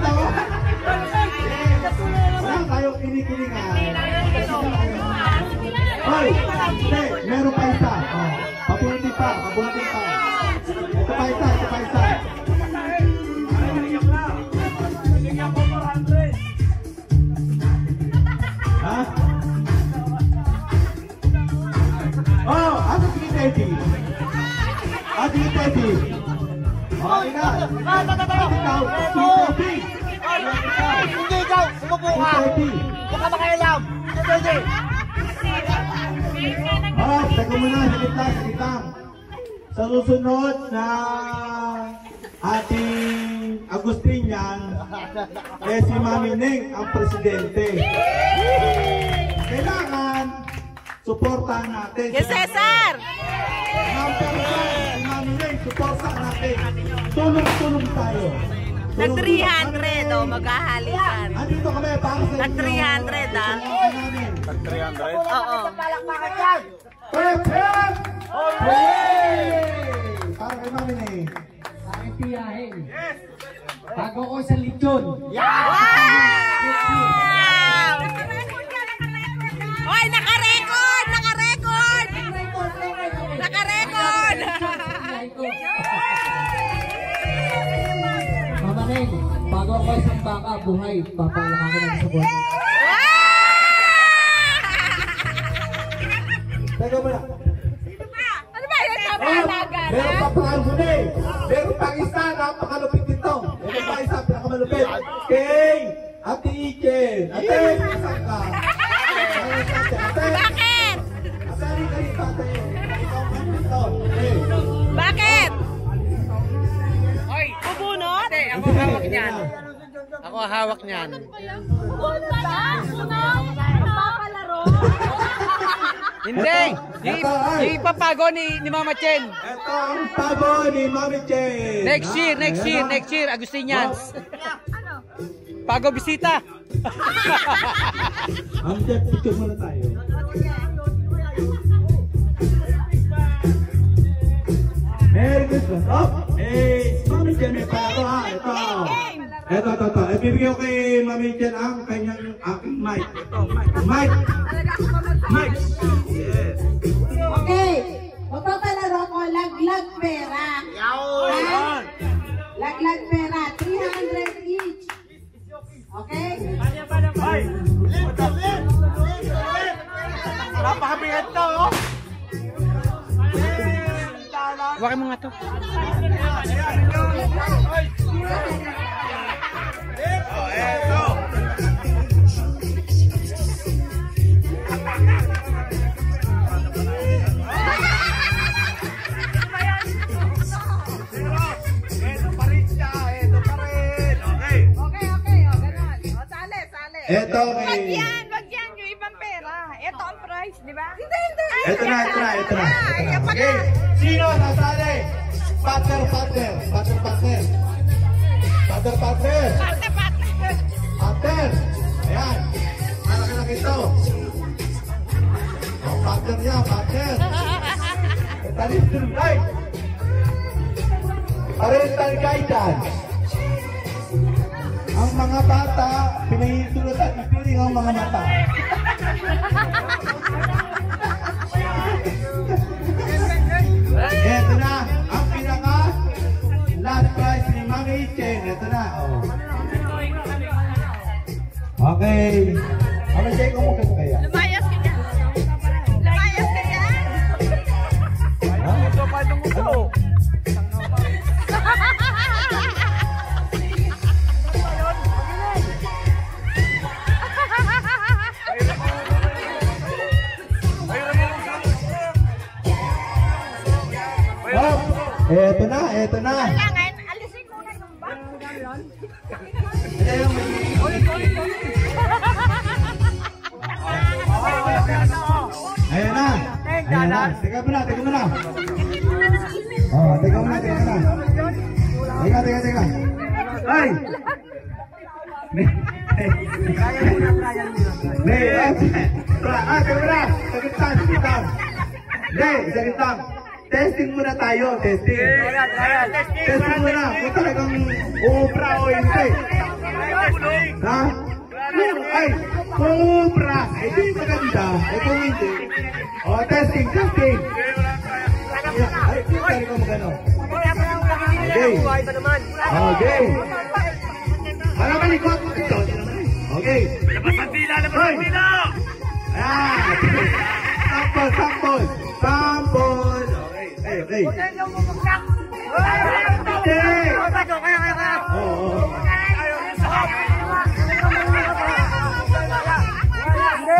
dito. Wala tayong kinikilingan. Hoy, hindi, meron pa isa. Pabuti pa, pabuti pa. Ito pa isa, ito pa isa. Ha? Oh, ano si Teddy? Ate Teddy. Okay na. Ikaw, si Teddy. Hindi ikaw, sumupo ka. Huwag ka makialam. Hindi. Teka muna, sakit lang. Sa susunod na ating Agustinian, si Mami Neng ang presidente. Kailangan suportahan natin. Yes, Cesar! Number 1, si Mami Neng, suportahan natin. Tulong-tulong tayo. Nag-300 o, maghahalikan. Andito kami para sa inyo. Nag-300 ah. Nag-300? Oo. Palakpakan yan. Perfect! Hooray! Para kay Mami Neng. Aking tiyahin. Bago ko sa lechon. Wow! Hoy, naka-record! Naka-record! Naka-record! Mama Neng, bago ako isang baka buhay, papalakakin ako sa buhay. Teka muna. Ano ba yun? Napakalaga na? Meron pa pang huli. Meron pang isa, napakalupit dito. Meron pa isa, pinakamalupit. Kay Ate Iken. Ate, isang ka. Bakit? Ate, halika dito, ate. Ikaw ang dito. Bakit? Bubunot? Ako hawak niyan. Ako hawak niyan. Bubunot ba yan? Sunod? Papalaro? Hindi! Yung ipapago ni Mama Chen. Ito ang pago ni Mami Chen. Next year, Agustinians. Pago bisita. Ang jet, picture muna tayo. Merry Christmas. Oh, Mami Chen, may pago ha. Ito. Ibibigay ko kay Mami Chen ang kanyang aking mic. Mic. Yes. Okay. Magpapalaro ko, laglag pera. Ha? Laglag pera. 300 each. Okay? Napakabigat to, oh. Huwakin mo nga to. Ito kay... Wag yan, yung ibang pera. Ito ang price, di ba? Hindi. Ito na. Okay. Sino nasali? Partner. Ayan. Anak-anak ito. Oh, partner niya, partner. Parental guidance. Ang mga bata, pinahintulot at ipiling ang mga mata. Ito na, ang pinaka last prize ni Mami Chen. Ito na. Okay. Mami Chen, kung mukha kaya? Lumayas ka dyan. Ito pa itong uso. Eto na. Kailangan, alisin muna yung bag. Ayan na. Teka muna. Oh, teka muna. Teka. Ay! Sagit lang. Testing muna tayo, testing. Testing muna, kung talagang uubra o hindi. Ha? Ay, sobra! Ito yung maganda. Ito hindi. O, testing. Ay, pari ko magano. Okay. Okay. Para malikot. Okay. Labas ang dila! Ah! Sampol! Okay.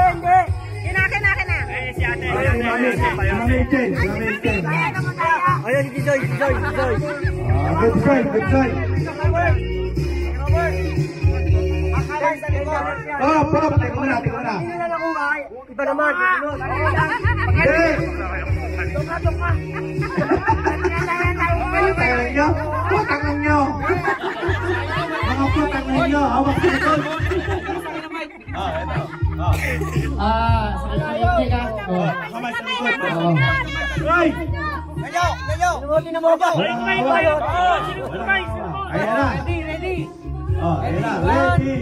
Hindi. Kinakin na. Ayan, Gijoy. Good try. Pero teka muna. Iba naman. Patangan nyo. Mga patangan nyo. Hawak sa likod. Right! Ready!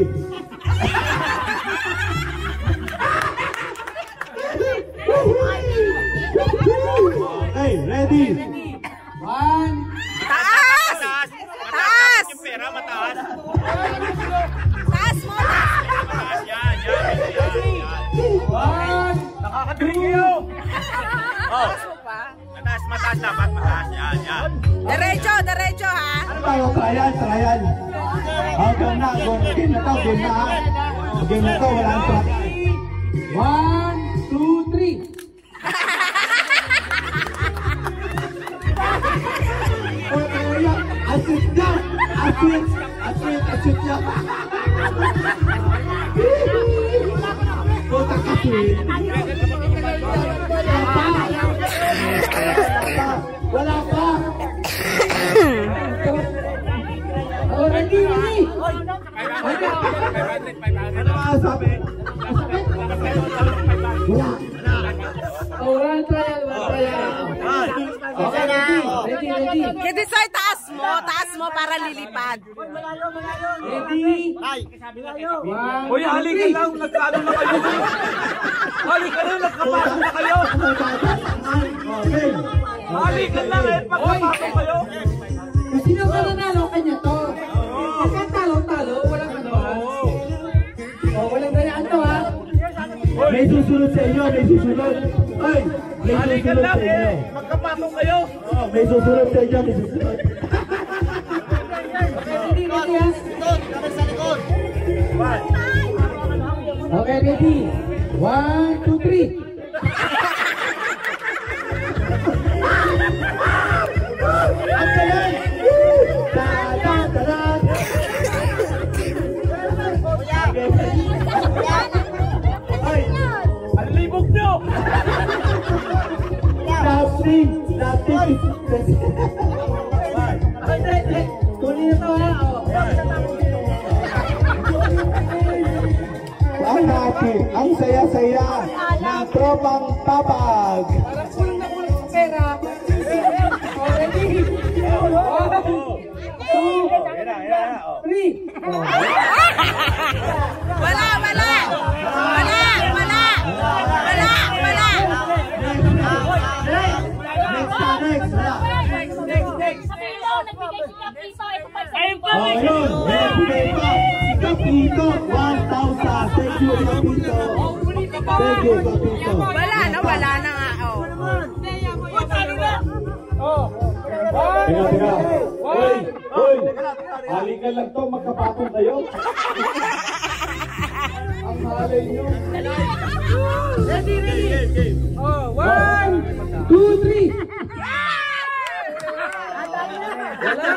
Hey, ready! One. Taas! Yung pera, mataas. Taas mo! Yan. One. Nakakatuloy kayo. Mataas dapat. Yan. Diretso ha! Ano tayo? Trial. Game na to. Game na to, wala ang trap. 1, 2, 3. Asit niya! Puta kasi! Wala pa! Oh, ready. Ano nga sabi? Wala! Oh, one trial. Okay, ready. Kidisay, taas mo para lilipad. Ready? Uy, halika lang, nagkaano na kayo. Halika lang, nagkapasok na kayo. Halika lang, pagkapasok kayo. Kung sino ka nanalo, kanya to. Kung talo, walang ano ha. Walang gayaan to ha. May susunod sa inyo, may susunod. Ay, may Halika susunod lang sa inyo. magkapasok kayo. May susunod sa inyo, may susunod. Ready ha. Okay, ready. 1, 2, 3. Ang galing! Tadan! Ay! Ang libog nyo. Nothing! Tuloy na to ha. Ang happy, ang saya-saya ng tropang papag. Parang kulang na sa pera. Ready? 1, 2, 3. Wala! Next. Ayun, Kapito, 1,000. Thank you, Kapito. Wala na nga. Teka. Hoy! Halika lang to, magkapatong kayo. Ang malay nyo. Ready. 1, 2, 3. Wala.